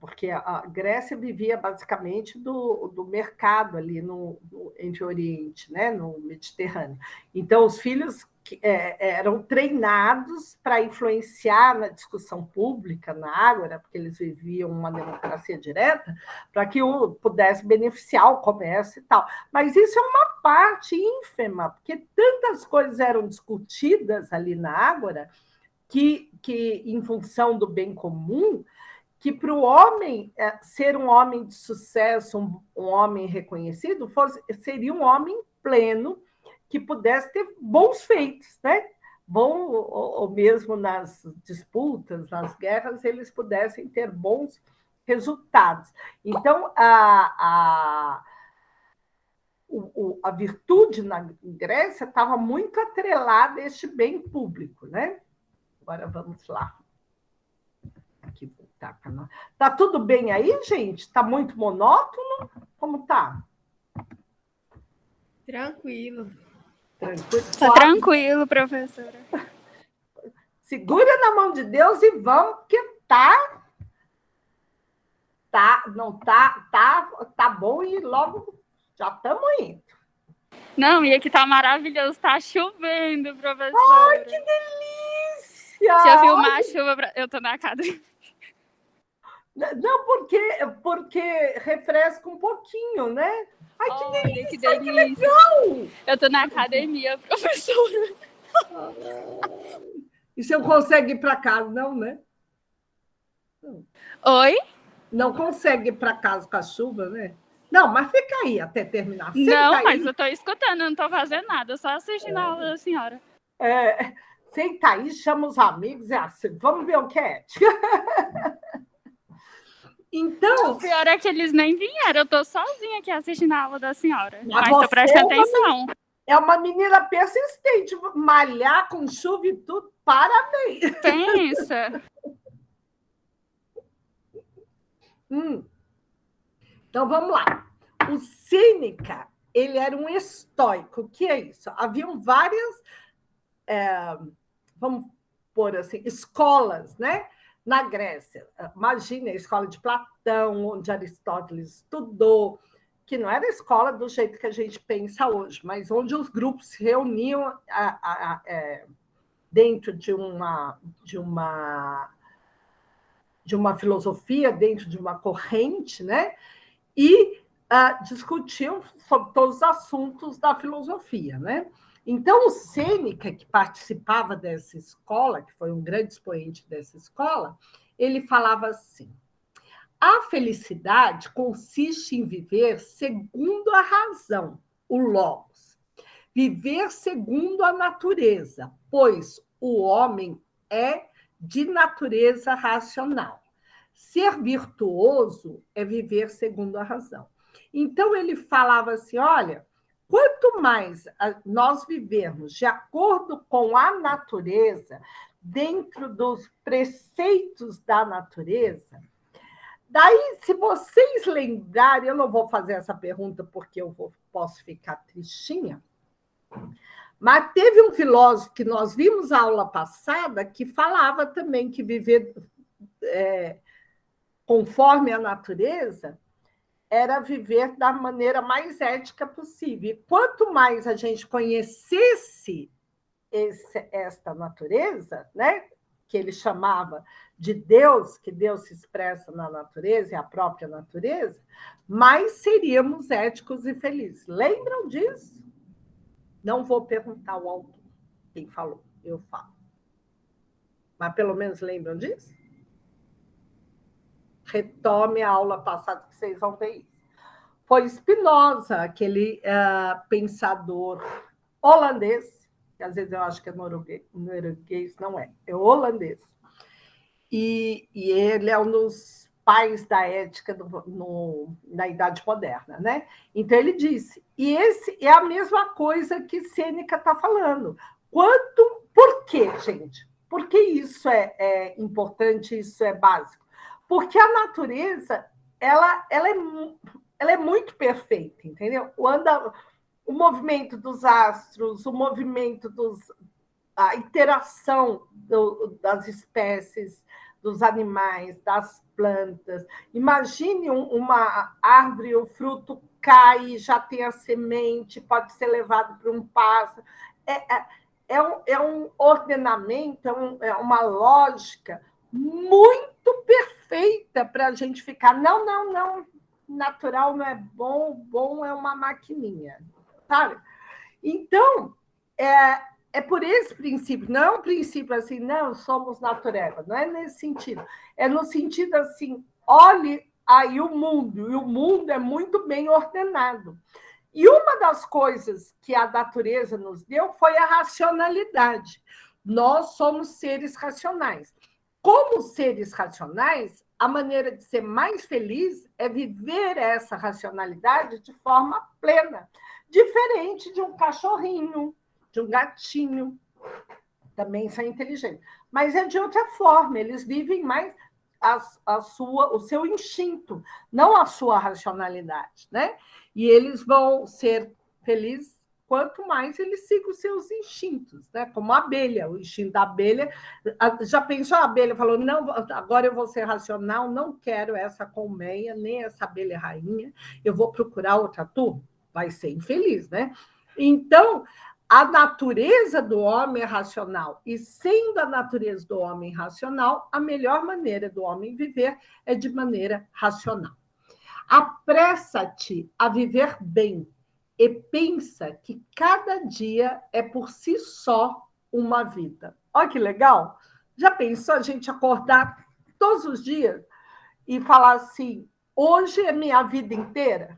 porque a Grécia vivia basicamente do mercado ali no Entre Oriente, né, no Mediterrâneo. Então, os filhos eram treinados para influenciar na discussão pública, na Ágora, porque eles viviam uma democracia direta, para que pudesse beneficiar o comércio e tal. Mas isso é uma parte ínfima, porque tantas coisas eram discutidas ali na Ágora que em função do bem comum, que para o homem ser um homem de sucesso, um homem reconhecido, seria um homem pleno, que pudesse ter bons feitos, né? Bom, ou mesmo nas disputas, nas guerras, eles pudessem ter bons resultados. Então, a virtude na Grécia estava muito atrelada a este bem público, né? Agora vamos lá. Aqui voltar para nós. Tá tudo bem aí, gente? Tá muito monótono? Como tá? Tranquilo. Tá tranquilo, professora. Segura na mão de Deus e vamos, porque tá bom e logo já estamos indo. Não, e aqui tá maravilhoso, tá chovendo, professora. Ai, que delícia! Deixa eu filmar a chuva, eu tô na academia. Não, porque refresca um pouquinho, né? Ai, que Olha, delícia! que delícia. Que legal! Eu tô na academia, professora. E você não consegue ir para casa, não, né? Oi? Não consegue ir para casa com a chuva, né? Não, mas fica aí até terminar. Não, mas eu tô escutando, eu não tô fazendo nada, eu só assistindo a aula da senhora. Senta aí, chama os amigos e assim, vamos ver o que é. Então, o pior é que eles nem vieram, eu tô sozinha aqui assistindo a aula da senhora. Mas você tô prestando atenção. É uma menina persistente, malhar com chuva e tudo, parabéns. Pensa. Então, vamos lá. O Sêneca, ele era um estoico. O que é isso? Haviam várias, vamos pôr assim, escolas, né? Na Grécia. Imagina a escola de Platão, onde Aristóteles estudou, que não era a escola do jeito que a gente pensa hoje, mas onde os grupos se reuniam dentro de uma filosofia, dentro de uma corrente, né? E discutiam sobre todos os assuntos da filosofia, né? Então, o Sêneca, que participava dessa escola, que foi um grande expoente dessa escola, ele falava assim: a felicidade consiste em viver segundo a razão, o logos, viver segundo a natureza, pois o homem é de natureza racional. Ser virtuoso é viver segundo a razão. Então, ele falava assim, olha, quanto mais nós vivermos de acordo com a natureza, dentro dos preceitos da natureza, daí, se vocês lembrarem, eu não vou fazer essa pergunta porque posso ficar tristinha, mas teve um filósofo que nós vimos a aula passada que falava também que viver conforme a natureza era viver da maneira mais ética possível. E quanto mais a gente conhecesse esta natureza, né, que ele chamava de Deus, que Deus se expressa na natureza, é a própria natureza, mais seríamos éticos e felizes. Lembram disso? Não vou perguntar ao autor quem falou, eu falo. Mas pelo menos lembram disso? Retome a aula passada que vocês vão ver isso. Foi Spinoza, aquele pensador holandês, que às vezes eu acho que é norueguês, não é holandês. E ele é um dos pais da ética na Idade Moderna, né? Então ele disse, e esse é a mesma coisa que Sêneca está falando. Por quê, gente? Por que isso é importante, isso é básico? Porque a natureza, ela ela é muito perfeita, entendeu? O movimento dos astros, o movimento a interação das espécies, dos animais, das plantas. Imagine uma árvore, o fruto cai, já tem a semente, pode ser levado para um pássaro. É um ordenamento, é uma lógica muito perfeita para a gente ficar. Não, natural não é bom é uma maquininha, sabe? Então, é por esse princípio, não é um princípio assim, não, somos natureza, não é nesse sentido. É no sentido assim, olhe aí o mundo, e o mundo é muito bem ordenado. E uma das coisas que a natureza nos deu foi a racionalidade. Nós somos seres racionais. Como seres racionais, a maneira de ser mais feliz é viver essa racionalidade de forma plena, diferente de um cachorrinho, de um gatinho, também são inteligentes. Mas é de outra forma, eles vivem mais o seu instinto, não a sua racionalidade, né? E eles vão ser felizes quanto mais eles sigam os seus instintos, né? Como a abelha, o instinto da abelha. Já pensou a abelha? Falou, não, agora eu vou ser racional, não quero essa colmeia, nem essa abelha rainha, eu vou procurar outra turma. Vai ser infeliz, né? Então, a natureza do homem é racional, e sendo a natureza do homem racional, a melhor maneira do homem viver é de maneira racional. Apressa-te a viver bem e pensa que cada dia é por si só uma vida. Olha que legal! Já pensou a gente acordar todos os dias e falar assim, hoje é minha vida inteira?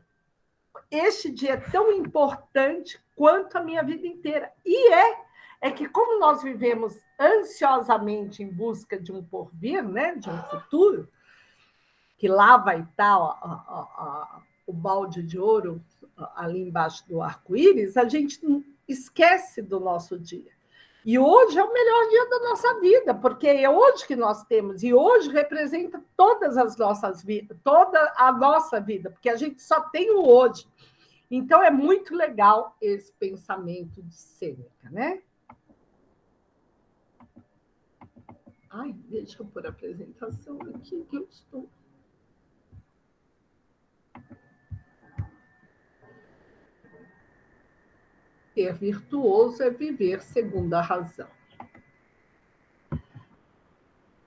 Este dia é tão importante quanto a minha vida inteira. E é que como nós vivemos ansiosamente em busca de um porvir, né, de um futuro, que lá vai estar o balde de ouro ali embaixo do arco-íris, a gente esquece do nosso dia. E hoje é o melhor dia da nossa vida, porque é hoje que nós temos, e hoje representa todas as nossas vidas, toda a nossa vida, porque a gente só tem o hoje. Então, é muito legal esse pensamento de Sêneca, né? Ai, deixa eu pôr a apresentação aqui, que eu estou... Ser virtuoso é viver segundo a razão.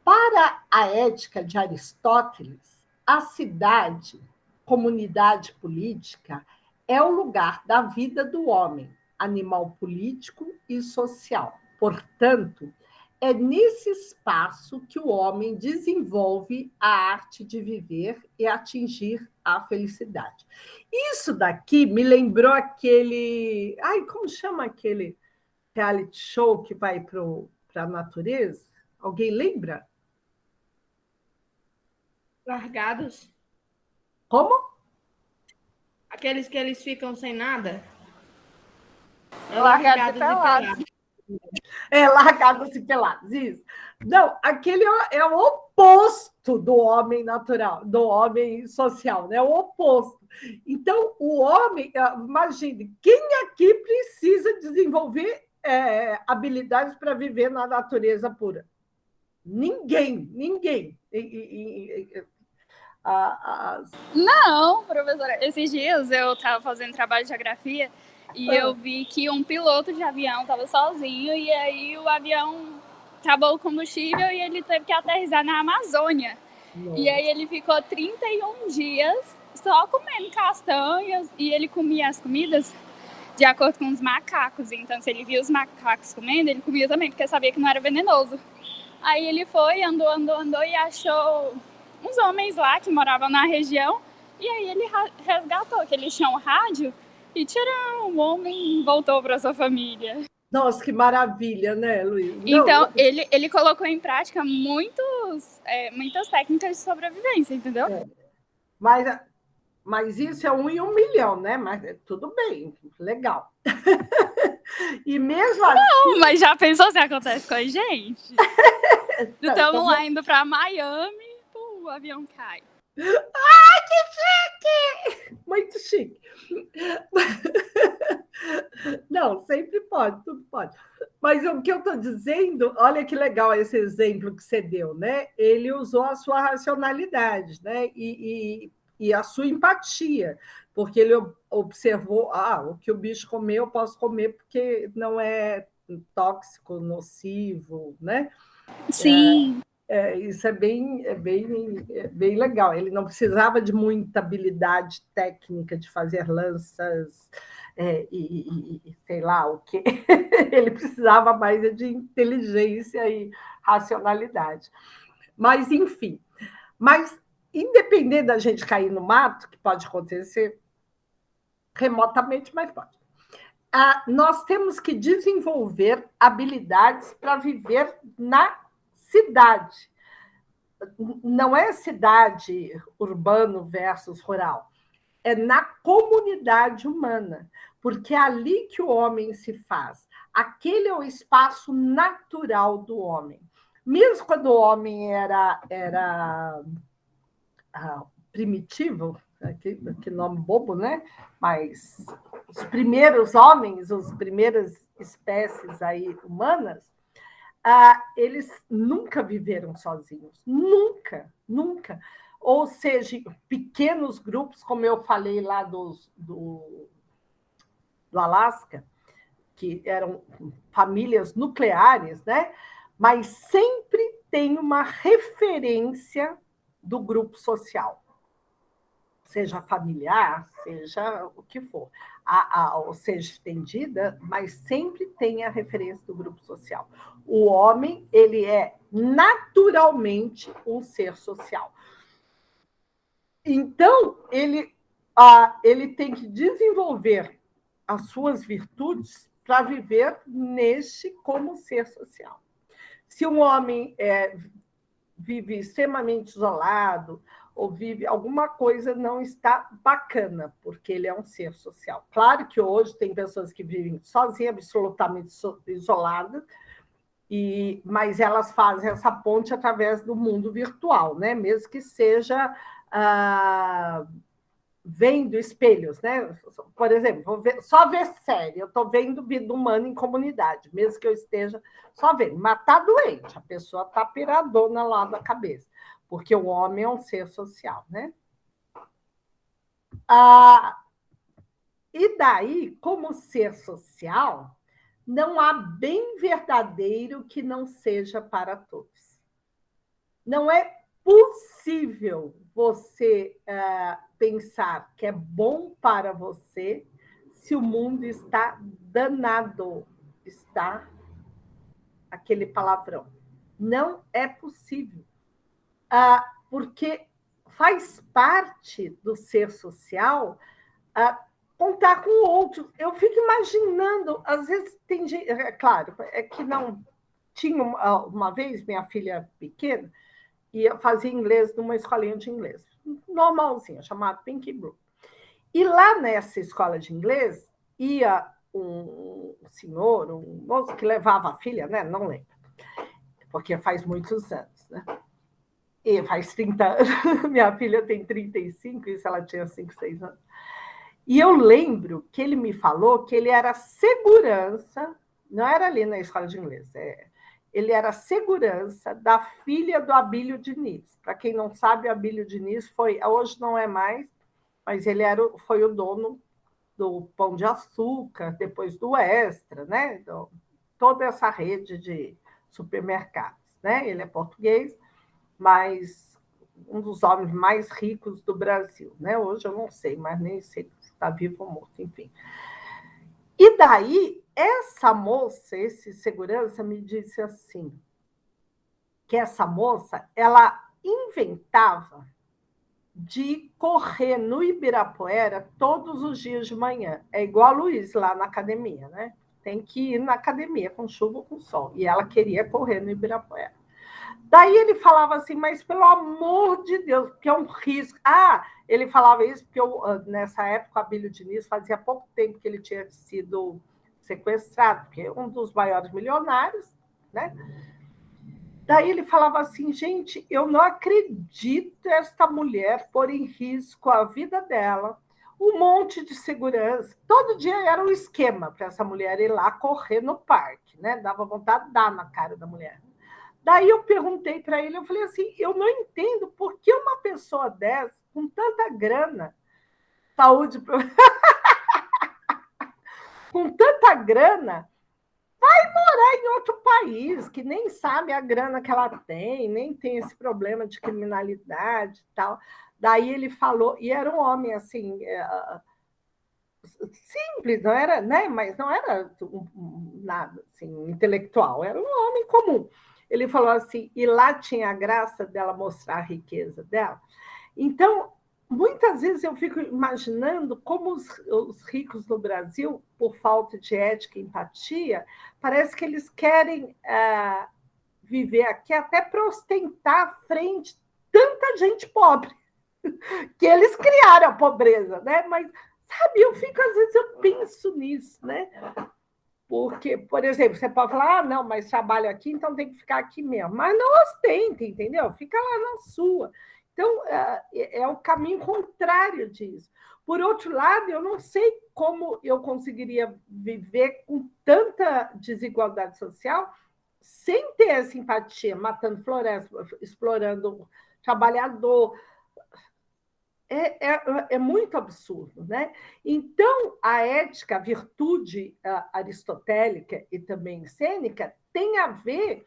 Para a ética de Aristóteles, a cidade, comunidade política, é o lugar da vida do homem, animal político e social. Portanto, é nesse espaço que o homem desenvolve a arte de viver e atingir a felicidade. Isso daqui me lembrou aquele... Ai, como chama aquele reality show que vai para a natureza? Alguém lembra? Largados? Como? Aqueles que eles ficam sem nada? É Largados e Pelados. Largados e pelados, isso. Não, aquele é o oposto do homem natural, do homem social, né? O oposto. Então, o homem, imagine, quem aqui precisa desenvolver habilidades para viver na natureza pura? Ninguém. Não, professora. Esses dias eu estava fazendo trabalho de geografia e eu vi que um piloto de avião estava sozinho e aí o avião acabou o combustível e ele teve que aterrissar na Amazônia. Nossa. E aí ele ficou 31 dias só comendo castanhas e ele comia as comidas de acordo com os macacos. Então, se ele via os macacos comendo, ele comia também, porque sabia que não era venenoso. Aí ele foi, andou e achou uns homens lá que moravam na região e aí ele resgatou, que eles tinham rádio e tcharam, o homem voltou para sua família. Nossa, que maravilha, né, Luiz? Então, ele colocou em prática muitas técnicas de sobrevivência, entendeu? Mas isso é 1 em 1 milhão, né? Mas tudo bem, legal. E mesmo assim... Não, mas já pensou se acontece com a gente? Estamos lá indo para Miami, o avião cai. Muito chique. Não, sempre pode, tudo pode. Mas o que eu estou dizendo, olha que legal esse exemplo que você deu, né? Ele usou a sua racionalidade, né? E a sua empatia, porque ele observou, o que o bicho comeu, eu posso comer porque não é tóxico, nocivo, né? Sim. Isso é bem legal. Ele não precisava de muita habilidade técnica de fazer lanças sei lá o quê. Ele precisava mais de inteligência e racionalidade. Mas, enfim. Mas, independente da gente cair no mato, que pode acontecer remotamente, mas pode. Nós temos que desenvolver habilidades para viver na cidade. Não é cidade urbano versus rural, é na comunidade humana, porque é ali que o homem se faz. Aquele é o espaço natural do homem. Mesmo quando o homem era primitivo, que nome bobo, né? Mas os primeiros homens, as primeiras espécies aí humanas, eles nunca viveram sozinhos, nunca. Ou seja, pequenos grupos, como eu falei lá do Alasca, que eram famílias nucleares, né? Mas sempre tem uma referência do grupo social, seja familiar, seja o que for, ou seja estendida, mas sempre tem a referência do grupo social. O homem, ele é naturalmente um ser social. Então, ele tem que desenvolver as suas virtudes para viver neste como ser social. Se um homem vive extremamente isolado, ou vive alguma coisa não está bacana, porque ele é um ser social. Claro que hoje tem pessoas que vivem sozinhas, absolutamente isoladas, mas elas fazem essa ponte através do mundo virtual, né? Mesmo que seja vendo espelhos, né? Por exemplo, só ver série, eu estou vendo vida humana em comunidade, mesmo que eu esteja só vendo, mas está doente, a pessoa está piradona lá da cabeça, porque o homem é um ser social, né? E daí, como ser social, não há bem verdadeiro que não seja para todos. Não é possível você pensar que é bom para você se o mundo está danado, está aquele palavrão. Não é possível. Porque faz parte do ser social contar com o outro. Eu fico imaginando, às vezes tem gente, claro, é que não tinha uma vez minha filha pequena e fazia inglês numa escolinha de inglês, normalzinha, chamada Pinky Brook. E lá nessa escola de inglês ia um senhor, um moço que levava a filha, né? Não lembro, porque faz muitos anos, né? E faz 30 anos, minha filha tem 35, isso ela tinha 5, 6 anos. E eu lembro que ele me falou que ele era segurança, não era ali na escola de inglês, ele era segurança da filha do Abílio Diniz. Para quem não sabe, o Abílio Diniz hoje não é mais, mas ele foi o dono do Pão de Açúcar, depois do Extra, né? Então, toda essa rede de supermercados, né? Ele é português, mas um dos homens mais ricos do Brasil, né? Hoje eu não sei, mas nem sei se está vivo ou morto, enfim. E daí, essa moça, esse segurança, me disse assim, que essa moça, ela inventava de correr no Ibirapuera todos os dias de manhã. É igual a Luiz lá na academia, né? Tem que ir na academia com chuva ou com sol. E ela queria correr no Ibirapuera. Daí ele falava assim, mas pelo amor de Deus, porque é um risco. Ele falava isso porque nessa época, o Abílio Diniz fazia pouco tempo que ele tinha sido sequestrado, porque é um dos maiores milionários, né? Daí ele falava assim, gente, eu não acredito esta mulher pôr em risco a vida dela, um monte de segurança. Todo dia era um esquema para essa mulher ir lá correr no parque, né? Dava vontade de dar na cara da mulher. Daí eu perguntei para ele, eu falei assim, eu não entendo por que uma pessoa dessa, com tanta grana, saúde, com tanta grana, morar em outro país, que nem sabe a grana que ela tem, nem tem esse problema de criminalidade e tal. Daí ele falou, e era um homem assim, simples, não era, né? Mas não era nada assim, intelectual, era um homem comum. Ele falou assim, e lá tinha a graça dela mostrar a riqueza dela. Então, muitas vezes eu fico imaginando como os ricos no Brasil, por falta de ética e empatia, parece que eles querem viver aqui até para ostentar à frente tanta gente pobre, que eles criaram a pobreza, né? Mas, sabe, eu fico, às vezes, eu penso nisso, né? Porque, por exemplo, você pode falar, não, mas trabalho aqui, então tem que ficar aqui mesmo. Mas não ostenta, entendeu? Fica lá na sua. Então, é o caminho contrário disso. Por outro lado, eu não sei como eu conseguiria viver com tanta desigualdade social sem ter essa empatia, matando floresta, explorando o trabalhador. É muito absurdo, né? Então, a ética, a virtude aristotélica e também cênica tem a ver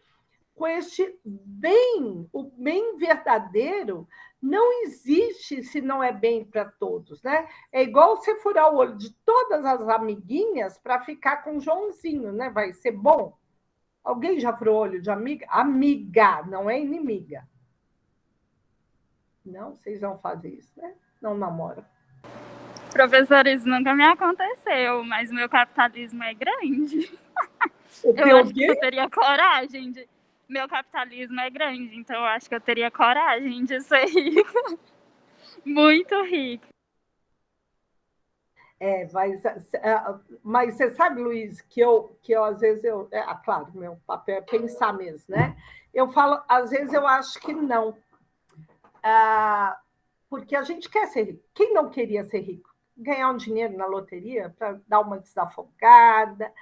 com este bem, o bem verdadeiro não existe se não é bem para todos, né? É igual você furar o olho de todas as amiguinhas para ficar com o Joãozinho, né? Vai ser bom? Alguém já furou o olho de amiga? Amiga, não é inimiga. Não, vocês não fazem isso, né? Não namoram. Professor, isso nunca me aconteceu, mas o meu capitalismo é grande. Eu acho que eu teria coragem de... Meu capitalismo é grande, então eu acho que eu teria coragem de ser rico. Muito rico. Mas você sabe, Luiz, que eu às vezes claro, meu papel é pensar mesmo, né? Eu falo, às vezes eu acho que não. Porque a gente quer ser rico. Quem não queria ser rico? Ganhar um dinheiro na loteria para dar uma desafogada,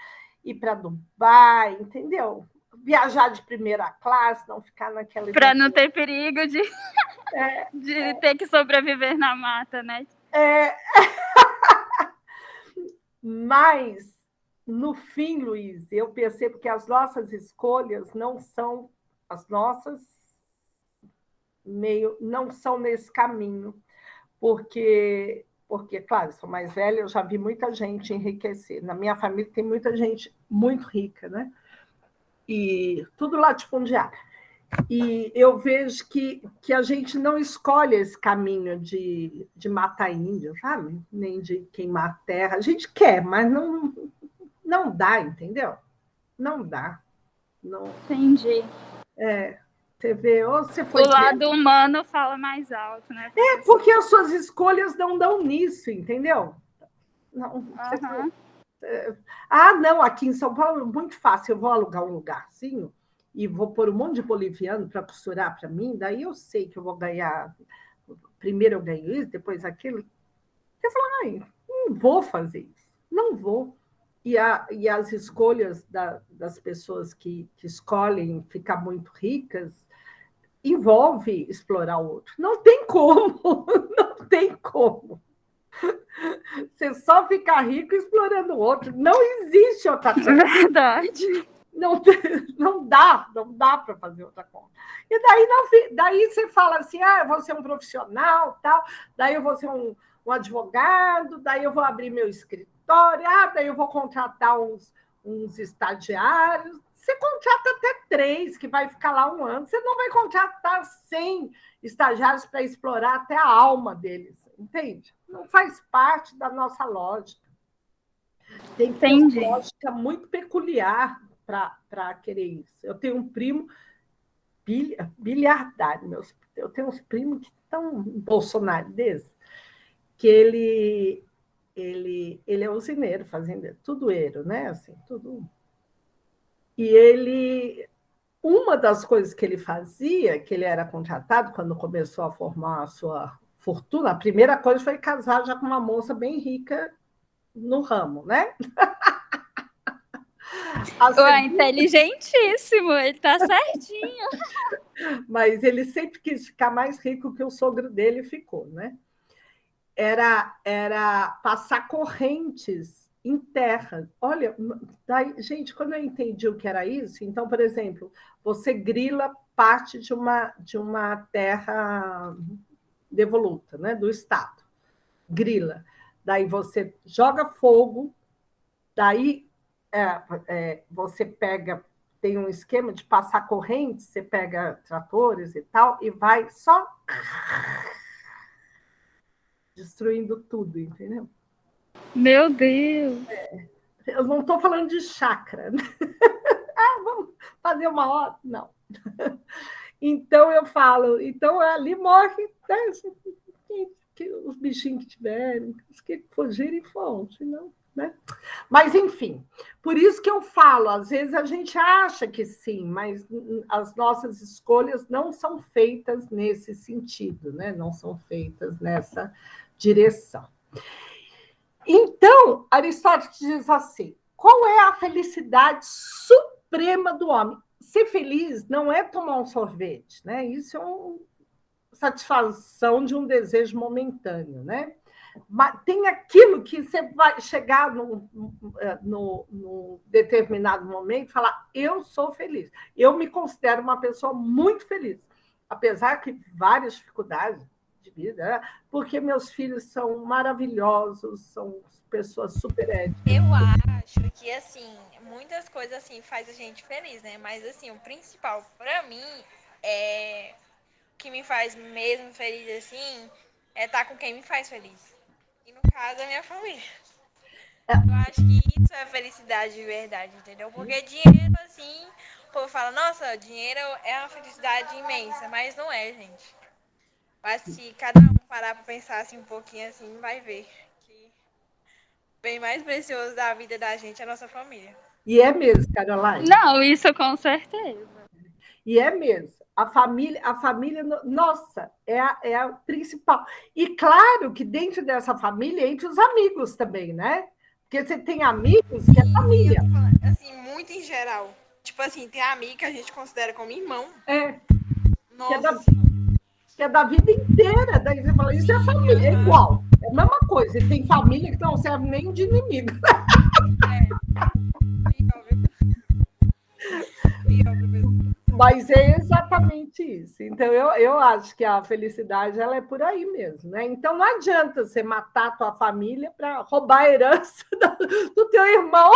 ir para Dubai, entendeu? Viajar de primeira classe, não ficar naquela... Para não ter perigo de ter que sobreviver na mata, né? Mas, no fim, Luiz, eu percebo que as nossas escolhas não são as nossas, não são nesse caminho, porque, claro, sou mais velha, eu já vi muita gente enriquecer. Na minha família tem muita gente muito rica, né? E tudo latifundiário. E eu vejo que a gente não escolhe esse caminho de matar índio, sabe? Nem de queimar a terra. A gente quer, mas não dá, entendeu? Não dá. Não. Entendi. Você vê, ou você foi... O lado humano fala mais alto, né? Porque as suas escolhas não dão nisso, entendeu? Não. Uhum. Não, aqui em São Paulo é muito fácil. Eu vou alugar um lugarzinho e vou pôr um monte de boliviano para costurar para mim, daí eu sei que eu vou ganhar. Primeiro eu ganho isso, depois aquilo. Você fala, não vou fazer isso, não vou. E as escolhas das pessoas que escolhem ficar muito ricas envolve explorar o outro. Não tem como, não tem como. Você só fica rico explorando o outro. Não existe outra coisa. Verdade. Não dá para fazer outra coisa. E daí você fala assim, eu vou ser um profissional, tal, daí eu vou ser um advogado, daí eu vou abrir meu escritório, daí eu vou contratar uns estagiários. Você contrata até 3, que vai ficar lá 1 ano. Você não vai contratar 100 estagiários para explorar até a alma deles, entende? Não faz parte da nossa lógica. Tem que ter uma lógica muito peculiar para querer isso. Eu tenho um primo bilhardário, eu tenho uns primos que estão Bolsonaro desse, que ele é usineiro, fazendeiro, tudoeiro, né? Assim, tudo. E ele uma das coisas que ele fazia, que ele era contratado quando começou a formar a sua fortuna, a primeira coisa foi casar já com uma moça bem rica no ramo, né? Inteligentíssimo, ele tá certinho. Mas ele sempre quis ficar mais rico que o sogro dele ficou, né? Era passar correntes em terra. Olha, daí, gente, quando eu entendi o que era isso, então, por exemplo, você grila parte de uma terra devoluta, né, do Estado. Grila. Daí você joga fogo, daí você pega, tem um esquema de passar correntes, você pega tratores e tal, e vai só destruindo tudo, entendeu? Meu Deus! Eu não estou falando de chácara, né? Vamos fazer uma hora? Não. Então eu falo, então ali morre, né? Os bichinhos que tiverem, os que fugirem foram, senão, né? Mas, enfim, por isso que eu falo, às vezes a gente acha que sim, mas as nossas escolhas não são feitas nesse sentido, né? Não são feitas nessa direção. Então, Aristóteles diz assim, qual é a felicidade suprema do homem? Ser feliz não é tomar um sorvete, né? Isso é uma satisfação de um desejo momentâneo, né? Mas tem aquilo que você vai chegar num determinado momento e falar, eu sou feliz. Eu me considero uma pessoa muito feliz, apesar que várias dificuldades de vida, né? Porque meus filhos são maravilhosos, são pessoas super éticas. Eu acho que, assim, muitas coisas, assim, faz a gente feliz, né? Mas, assim, o principal, pra mim, o que me faz mesmo feliz, assim, é estar com quem me faz feliz. E, no caso, a minha família. Eu acho que isso é felicidade de verdade, entendeu? Porque dinheiro, assim, o povo fala, nossa, dinheiro é uma felicidade imensa, mas não é, gente. Mas se cada um parar pra pensar, assim, um pouquinho, assim, vai ver que o bem mais precioso da vida da gente é a nossa família. E é mesmo, Caroline. Não, isso com certeza. E é mesmo. A família, nossa, é a principal. E claro que dentro dessa família, entre os amigos também, né? Porque você tem amigos que é família. Assim, muito em geral. Tipo assim, tem amigo que a gente considera como irmão. Nossa, que é da vida inteira. Daí você fala, isso é família, é igual. É a mesma coisa. E tem família que não serve nem de inimigo. Mas é exatamente isso. Então, eu acho que a felicidade ela é por aí mesmo, né? Então, não adianta você matar a tua família para roubar a herança do teu irmão.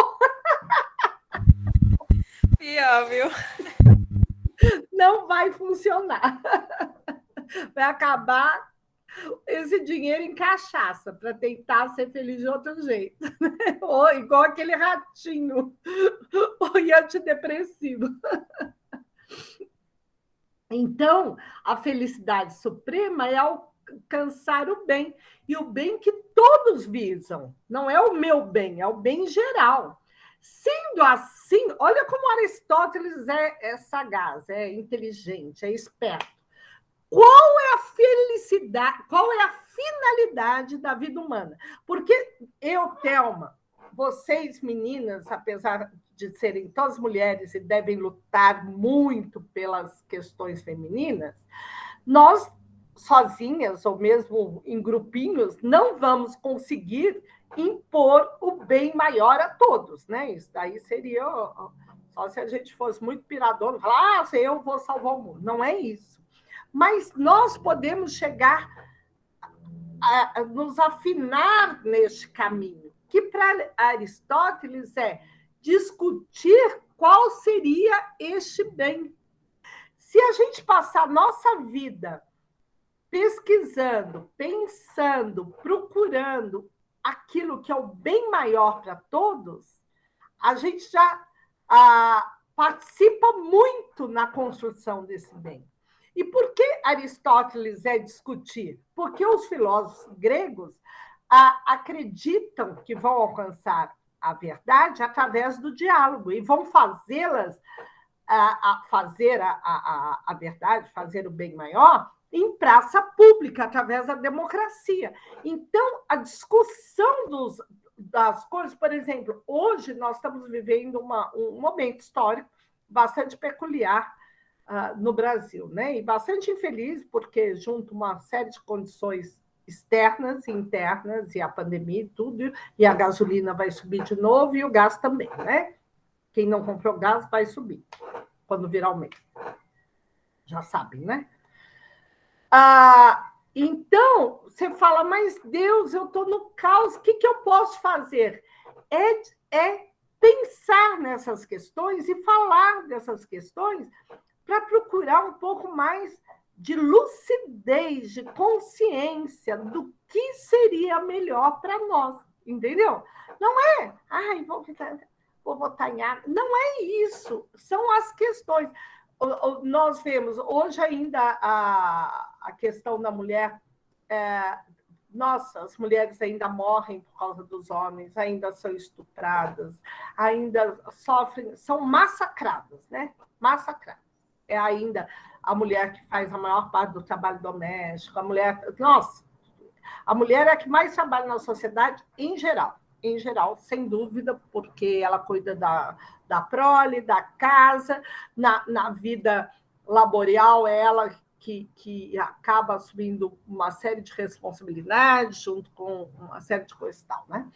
Pior, viu? Não vai funcionar. Vai acabar esse dinheiro em cachaça para tentar ser feliz de outro jeito. Né? Ou igual aquele ratinho, ou antidepressivo. Então, a felicidade suprema é alcançar o bem, e o bem que todos visam. Não é o meu bem, é o bem geral. Sendo assim, olha como Aristóteles é sagaz, é inteligente, é esperto. Qual é a felicidade, qual é a finalidade da vida humana? Porque eu, Thelma, vocês meninas, apesar de serem todas mulheres e devem lutar muito pelas questões femininas, nós, sozinhas ou mesmo em grupinhos, não vamos conseguir impor o bem maior a todos, né? Isso daí seria só se a gente fosse muito piradona, falar, eu vou salvar o mundo. Não é isso. Mas nós podemos chegar a nos afinar neste caminho, que para Aristóteles é discutir qual seria este bem. Se a gente passar nossa vida pesquisando, pensando, procurando aquilo que é o bem maior para todos, a gente já participa muito na construção desse bem. E por que Aristóteles é discutir? Porque os filósofos gregos acreditam que vão alcançar a verdade através do diálogo e vão fazê-las a fazer a verdade, fazer o bem maior, em praça pública, através da democracia. Então, a discussão das coisas, por exemplo, hoje nós estamos vivendo um momento histórico bastante peculiar no Brasil, né? E bastante infeliz, porque junto uma série de condições externas e internas, e a pandemia e tudo, e a gasolina vai subir de novo, e o gás também, né? Quem não comprou gás vai subir quando virar o mês. Já sabem, né? Então, você fala, mas Deus, eu estou no caos, o que eu posso fazer? É pensar nessas questões e falar dessas questões para procurar um pouco mais de lucidez, de consciência do que seria melhor para nós, entendeu? Não é, vou votar em água. Não é isso, são as questões. Nós vemos hoje ainda a questão da mulher. Nossa, as mulheres ainda morrem por causa dos homens, ainda são estupradas, ainda sofrem, são massacradas, né? Massacradas. É ainda a mulher que faz a maior parte do trabalho doméstico, a mulher. Nossa, a mulher é a que mais trabalha na sociedade em geral, sem dúvida, porque ela cuida da prole, da casa, na vida laboral, é ela que acaba assumindo uma série de responsabilidades, junto com uma série de coisas e tal, né?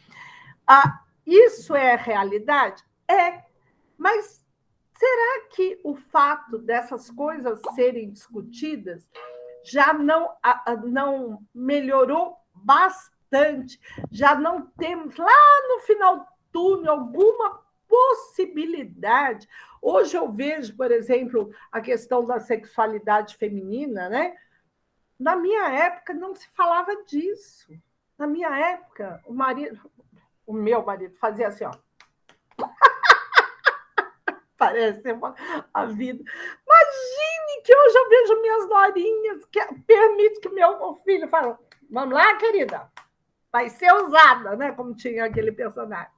Isso é realidade? É, mas será que o fato dessas coisas serem discutidas já não melhorou bastante? Já não temos lá no final do túnel alguma possibilidade? Hoje eu vejo, por exemplo, a questão da sexualidade feminina, né? Na minha época não se falava disso. Na minha época, o meu marido fazia assim, ó. Parece a vida. Imagine que hoje eu vejo minhas norinhas, que permite que meu filho fale, vamos lá, querida, vai ser usada, né? Como tinha aquele personagem.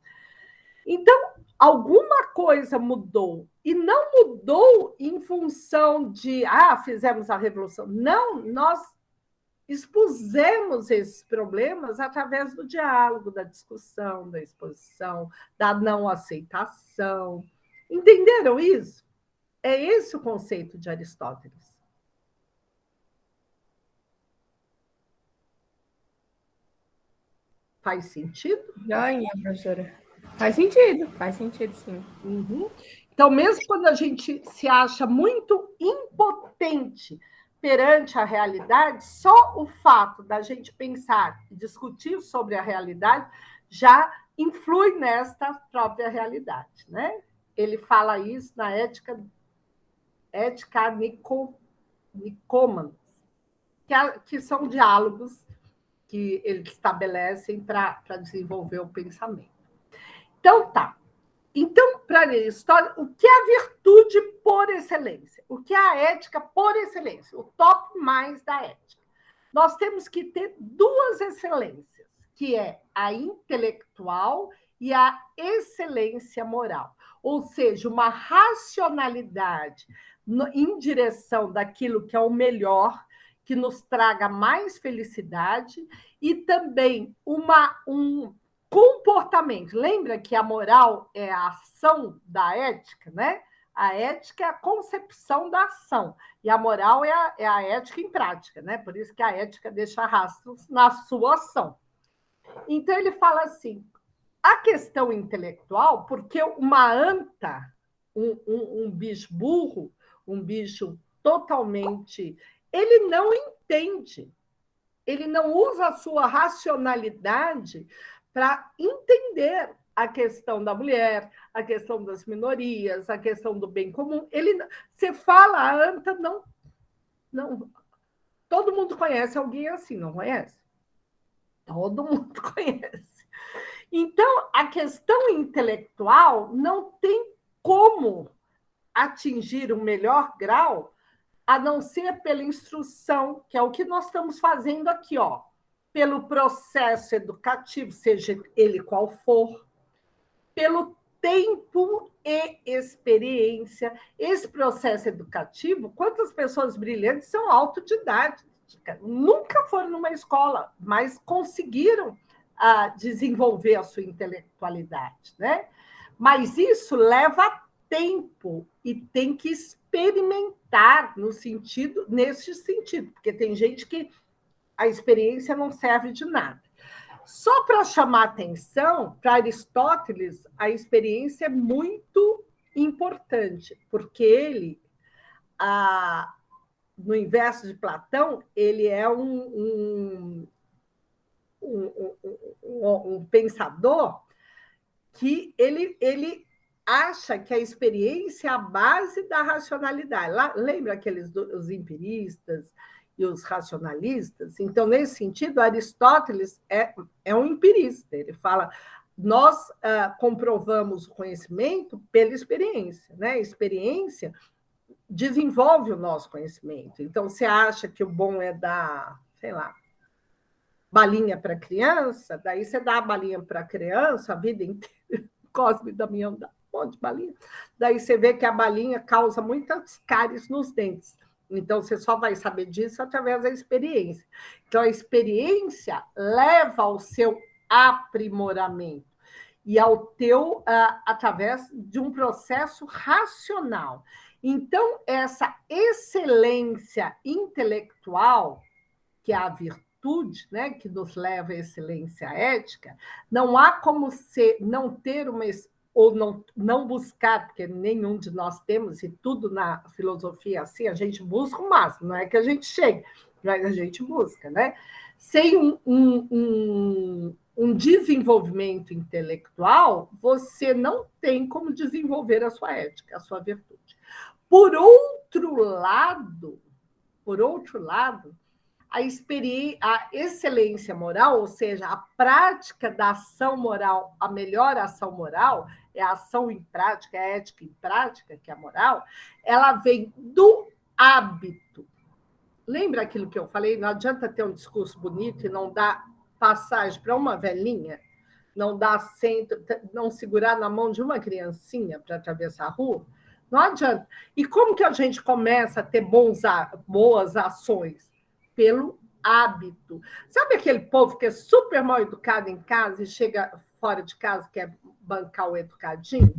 Então, alguma coisa mudou. E não mudou em função de, fizemos a revolução. Não, nós expusemos esses problemas através do diálogo, da discussão, da exposição, da não aceitação. Entenderam isso? É esse o conceito de Aristóteles. Faz sentido? Joinha, professora. Faz sentido, sim. Uhum. Então, mesmo quando a gente se acha muito impotente perante a realidade, só o fato da gente pensar e discutir sobre a realidade já influi nesta própria realidade, né? Ele fala isso na ética Nicomanos, que são diálogos que eles estabelecem para desenvolver o pensamento. Então, tá. Então, para Aristóteles, o que é a virtude por excelência? O que é a ética por excelência? O top mais da ética. Nós temos que ter duas excelências, que é a intelectual e a excelência moral. Ou seja, uma racionalidade em direção daquilo que é o melhor, que nos traga mais felicidade, e também um comportamento. Lembra que a moral é a ação da ética, né? A ética é a concepção da ação, e a moral é a ética em prática, né? Por isso que a ética deixa rastros na sua ação. Então, ele fala assim, a questão intelectual, porque uma anta, um bicho burro, um bicho totalmente... Ele não entende, ele não usa a sua racionalidade para entender a questão da mulher, a questão das minorias, a questão do bem comum. Você fala, a anta não. Todo mundo conhece alguém assim, não conhece? Todo mundo conhece. Então, a questão intelectual não tem como atingir o melhor grau a não ser pela instrução, que é o que nós estamos fazendo aqui, ó, pelo processo educativo, seja ele qual for, pelo tempo e experiência. Esse processo educativo, quantas pessoas brilhantes são autodidáticas, nunca foram numa escola, mas conseguiram desenvolver a sua intelectualidade, né? Mas isso leva tempo e tem que experimentar nesse sentido, porque tem gente que a experiência não serve de nada. Só para chamar atenção, para Aristóteles, a experiência é muito importante, porque ele, no inverso de Platão, ele é um pensador que ele acha que a experiência é a base da racionalidade. Lembra os empiristas e os racionalistas? Então, nesse sentido, Aristóteles é um empirista. Ele fala, nós comprovamos o conhecimento pela experiência, né? A experiência desenvolve o nosso conhecimento. Então, você acha que o bom é dar, sei lá, balinha para criança, daí você dá a balinha para a criança a vida inteira, Cosme e Damião dá um monte de balinha, daí você vê que a balinha causa muitas cáries nos dentes. Então, você só vai saber disso através da experiência. Então, a experiência leva ao seu aprimoramento e ao teu, através de um processo racional. Então, essa excelência intelectual, que é a virtude, né, que nos leva à excelência ética, não há como não ter ou não buscar, porque nenhum de nós temos, e tudo na filosofia é assim, a gente busca o máximo, não é que a gente chegue, mas a gente busca, né? Sem um desenvolvimento intelectual, você não tem como desenvolver a sua ética, a sua virtude. Por outro lado, a excelência moral, ou seja, a prática da ação moral, a melhor ação moral, é a ação em prática, a ética em prática, que é a moral, ela vem do hábito. Lembra aquilo que eu falei? Não adianta ter um discurso bonito e não dar passagem para uma velhinha, não dar centro, não segurar na mão de uma criancinha para atravessar a rua. Não adianta. E como que a gente começa a ter boas ações? Pelo hábito. Sabe aquele povo que é super mal educado em casa e chega fora de casa, quer bancar o educadinho?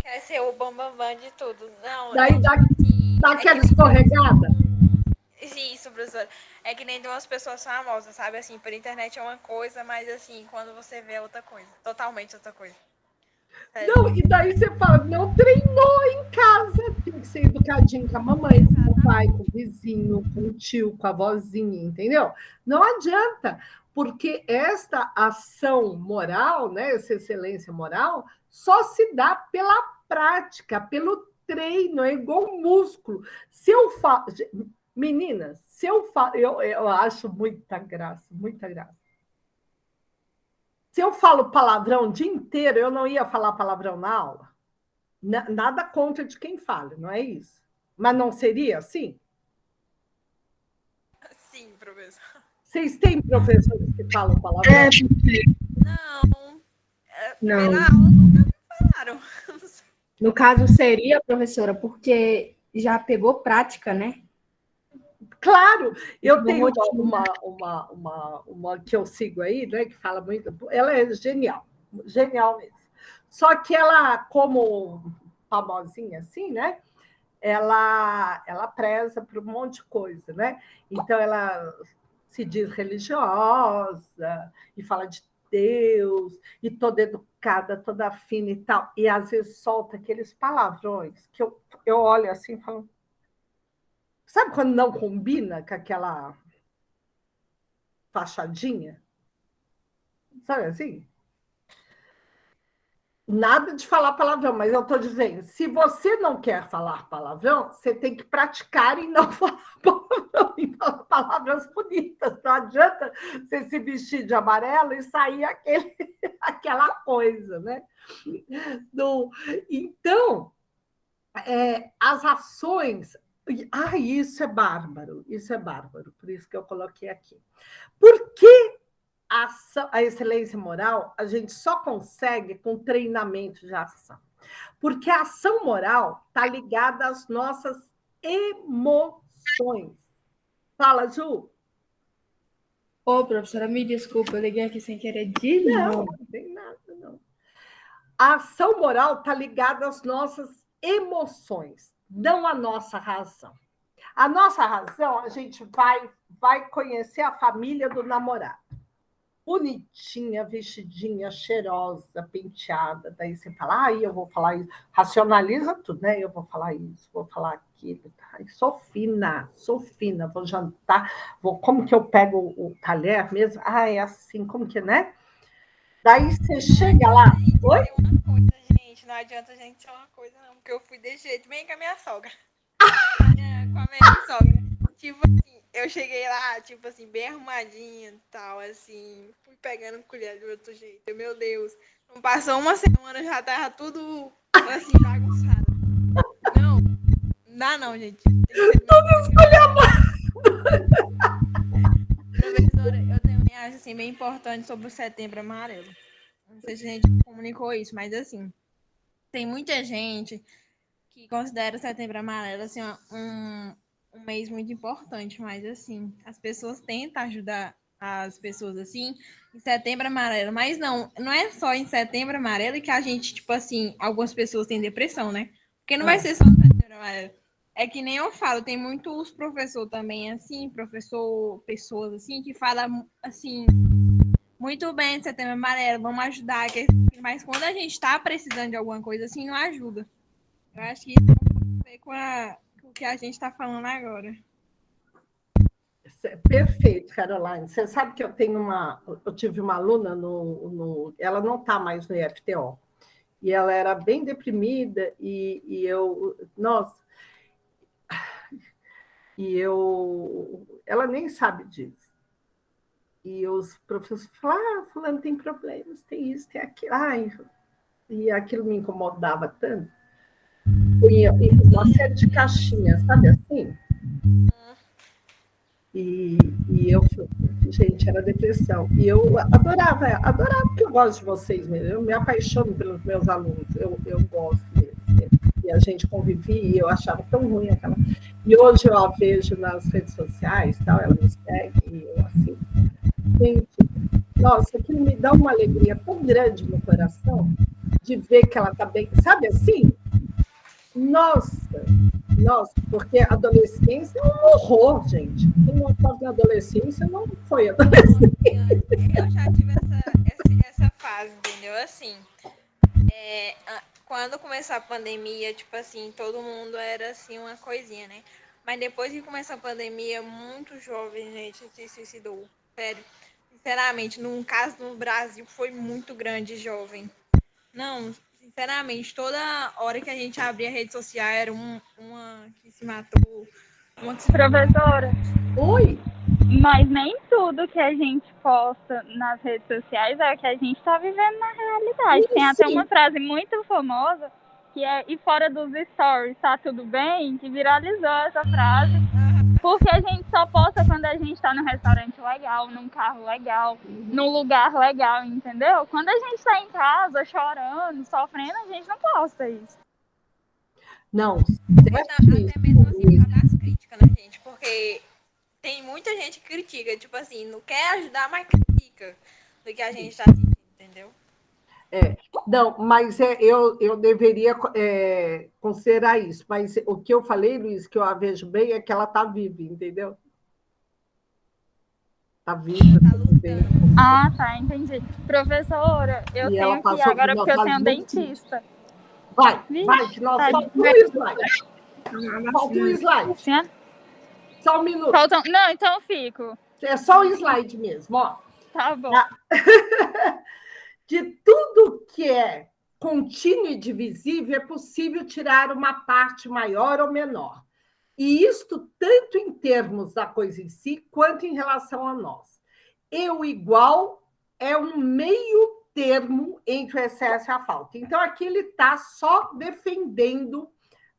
Quer ser o bambambam de tudo. Não, daí dá aquela escorregada? Isso, professora. É que nem de umas pessoas famosas, sabe? Assim, por internet é uma coisa, mas assim, quando você vê é outra coisa. Totalmente outra coisa. Não, e daí você fala, não treinou em casa, tem que ser educadinho com a mamãe, com o pai, com o vizinho, com o tio, com a vozinha, entendeu? Não adianta, porque esta ação moral, né, essa excelência moral, só se dá pela prática, pelo treino, é igual um músculo. Se eu falo, meninas, se eu falo, eu acho muita graça, muita graça. Se eu falo palavrão o dia inteiro, eu não ia falar palavrão na aula. Nada contra de quem fala, não é isso? Mas não seria assim? Sim, professor. Vocês têm professores que falam palavrão? Não. Pela aula nunca me falaram. No caso, seria, professora, porque já pegou prática, né? Claro, eu tenho uma que eu sigo aí, né, que fala muito, ela é genial mesmo. Só que ela, como famosinha assim, né, ela preza por um monte de coisa, né? Então ela se diz religiosa e fala de Deus e toda educada, toda fina e tal, e às vezes solta aqueles palavrões que eu olho assim e falo, sabe quando não combina com aquela fachadinha? Sabe assim? Nada de falar palavrão, mas eu estou dizendo, se você não quer falar palavrão, você tem que praticar e não falar palavrão, e falar palavras bonitas. Não adianta você se vestir de amarelo e sair aquela coisa, né? Então, as ações... isso é bárbaro, por isso que eu coloquei aqui. Por que a a excelência moral a gente só consegue com treinamento de ação. Porque a ação moral está ligada às nossas emoções. Fala, Ju. Ô, professora, me desculpa, eu liguei aqui sem querer de novo. Não tem nada, não. A ação moral está ligada às nossas emoções, não à nossa razão. A nossa razão, a gente vai conhecer a família do namorado. Bonitinha, vestidinha, cheirosa, penteada. Daí você fala, eu vou falar isso. Racionaliza tudo, né? Eu vou falar isso, vou falar aquilo. Ai, sou fina, vou jantar. Como que eu pego o talher mesmo? É assim, como que, né? Daí você chega lá. Oi? Gente, não adianta a gente ser uma coisa, não, porque eu fui desse jeito bem com a minha sogra. Com a minha sogra. Tipo assim, eu cheguei lá, tipo assim, bem arrumadinha e tal, assim, fui pegando colher de outro jeito. Meu Deus, não passou uma semana, já tava tudo assim, bagunçado. Não dá não, gente. Tudo escolhendo. Professora, eu tenho uma mensagem assim, bem importante sobre o Setembro Amarelo. Não sei se a gente comunicou isso, mas assim, tem muita gente que considera o Setembro Amarelo assim, um mês muito importante, mas assim, as pessoas tentam ajudar as pessoas assim em Setembro Amarelo, mas não é só em Setembro Amarelo que a gente, tipo assim, algumas pessoas têm depressão, né? Porque não vai ser só no Setembro Amarelo. É que nem eu falo, tem muitos professores também assim, pessoas assim, que falam assim, muito bem de Setembro Amarelo, vamos ajudar, mas quando a gente está precisando de alguma coisa assim, não ajuda. Eu acho que isso tem a ver com o que a gente está falando agora. Perfeito, Caroline. Você sabe que eu tive uma aluna ela não está mais no IFTO, e ela era bem deprimida, ela nem sabe disso. E os professores falaram, fulano tem problemas, tem isso, tem aquilo. E aquilo me incomodava tanto. Uma série de caixinhas, sabe assim? E eu, gente, era depressão. E eu adorava, porque eu gosto de vocês mesmo. Eu me apaixono pelos meus alunos, eu gosto mesmo. E a gente convivia, e eu achava tão ruim aquela. E hoje eu a vejo nas redes sociais, tal, ela me segue, e eu assim. Gente, nossa, aquilo me dá uma alegria tão grande no coração de ver que ela está bem. Sabe assim? Nossa, porque a adolescência é um horror, gente. Quem não estava na adolescência não foi adolescente. Eu já tive essa fase, entendeu? Assim, quando começou a pandemia, tipo assim, todo mundo era assim, uma coisinha, né? Mas depois que começou a pandemia, muito jovem, gente, se suicidou. Sério. Sinceramente, num caso no Brasil, foi muito grande jovem. Não, sinceramente, toda hora que a gente abria a rede social era uma que se matou. Professora. Oi? Mas nem tudo que a gente posta nas redes sociais é o que a gente está vivendo na realidade. Tem até uma frase muito famosa que é "e fora dos stories, tá tudo bem?", que viralizou essa frase. Porque a gente só posta quando a gente está num restaurante legal, num carro legal, num lugar legal, entendeu? Quando a gente está em casa, chorando, sofrendo, a gente não posta isso. Não, até mesmo assim, das críticas, né, gente? Porque tem muita gente que critica, tipo assim, não quer ajudar, mas critica do que a gente está sentindo, entendeu? Não, mas eu deveria considerar isso. Mas o que eu falei, Luiz, que eu a vejo bem, é que ela está viva, entendeu? Está viva. Tá, entendi. Professora, eu tenho que ir agora porque eu tenho um dentista. Vai, que nós falta um slide. Falta um slide. Só um minuto. Não, então eu fico. É só um slide mesmo, ó. Tá bom. De tudo que é contínuo e divisível, é possível tirar uma parte maior ou menor. E isto tanto em termos da coisa em si, quanto em relação a nós. E o igual é um meio termo entre o excesso e a falta. Então, aqui ele está só defendendo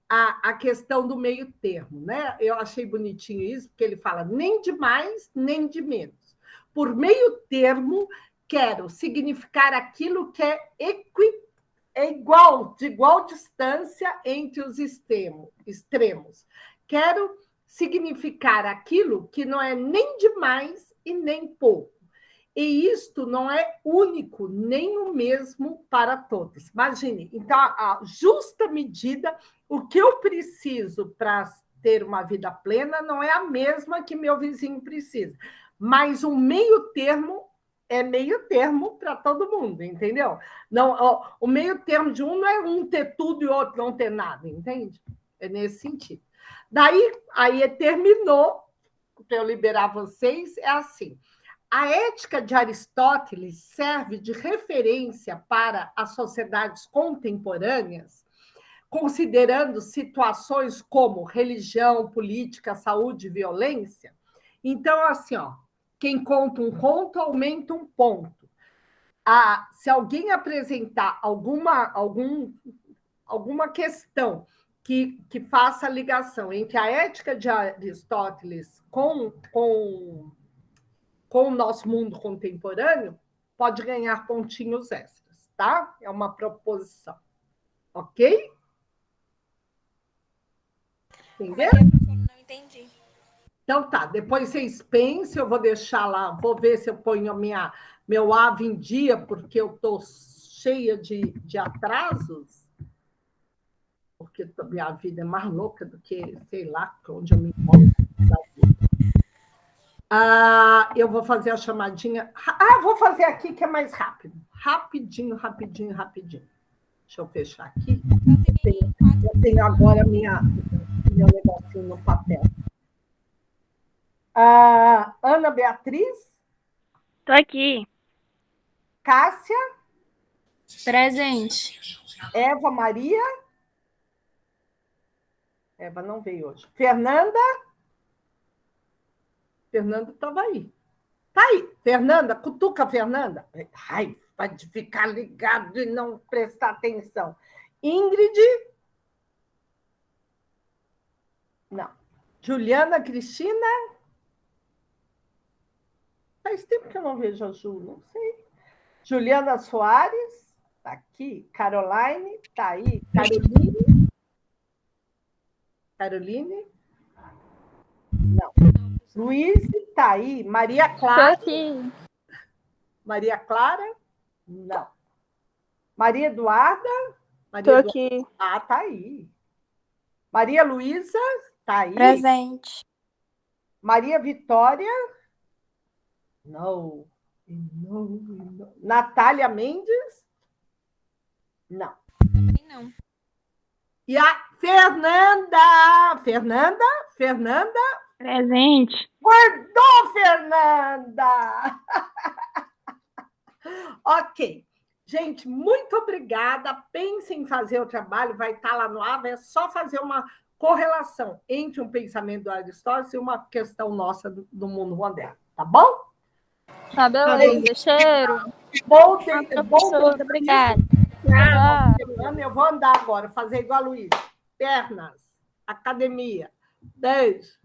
a questão do meio termo, né? Eu achei bonitinho isso, porque ele fala nem de mais, nem de menos. por meio termo, quero significar aquilo que é igual, de igual distância entre os extremos. Quero significar aquilo que não é nem demais e nem pouco. E isto não é único, nem o mesmo para todos. Imagine, então, a justa medida, o que eu preciso para ter uma vida plena não é a mesma que meu vizinho precisa. Mas um meio termo é meio termo para todo mundo, entendeu? Não, ó, o meio termo de um não é um ter tudo e outro não ter nada, entende? É nesse sentido. Daí, aí terminou, para eu liberar vocês, é assim. A ética de Aristóteles serve de referência para as sociedades contemporâneas, considerando situações como religião, política, saúde e violência. Então, assim, ó, quem conta um conto aumenta um ponto. Se alguém apresentar alguma questão que faça ligação entre a ética de Aristóteles com o nosso mundo contemporâneo, pode ganhar pontinhos extras, tá? É uma proposição. Ok? Entendeu? Não entendi. Então tá, depois vocês pensem, eu vou deixar lá, vou ver se eu ponho meu ave em dia, porque eu estou cheia de atrasos, porque minha vida é mais louca do que, sei lá, onde eu me encontro. Eu vou fazer a chamadinha. Vou fazer aqui que é mais rápido. Rapidinho. Deixa eu fechar aqui. Eu tenho agora meu negocinho no papel. Ana Beatriz? Estou aqui. Cássia? Presente. Eva Maria? Eva não veio hoje. Fernanda? Fernanda estava aí. Tá aí. Fernanda, cutuca a Fernanda. Ai, pode ficar ligado e não prestar atenção. Ingrid? Não. Juliana Cristina? Faz tempo que eu não vejo a Ju, não sei. Juliana Soares? Está aqui. Caroline? Está aí. Caroline? Não. Luiz está aí. Maria Clara? Estou aqui. Maria Clara? Não. Maria Eduarda? Estou aqui. Está aí. Maria Luísa? Está aí. Presente. Maria Vitória? Não. Natália Mendes? Não. Também não. E a Fernanda? Fernanda? Presente. Guardou, Fernanda! Ok. Gente, muito obrigada. Pensem em fazer o trabalho, vai estar lá no AVA, é só fazer uma correlação entre um pensamento do Aristóteles e uma questão nossa do mundo moderno, tá bom? Tá, beleza. Cheiro. Bom, Muito obrigada. Eu vou andar agora, fazer igual a Luiz. Pernas, academia. Beijo.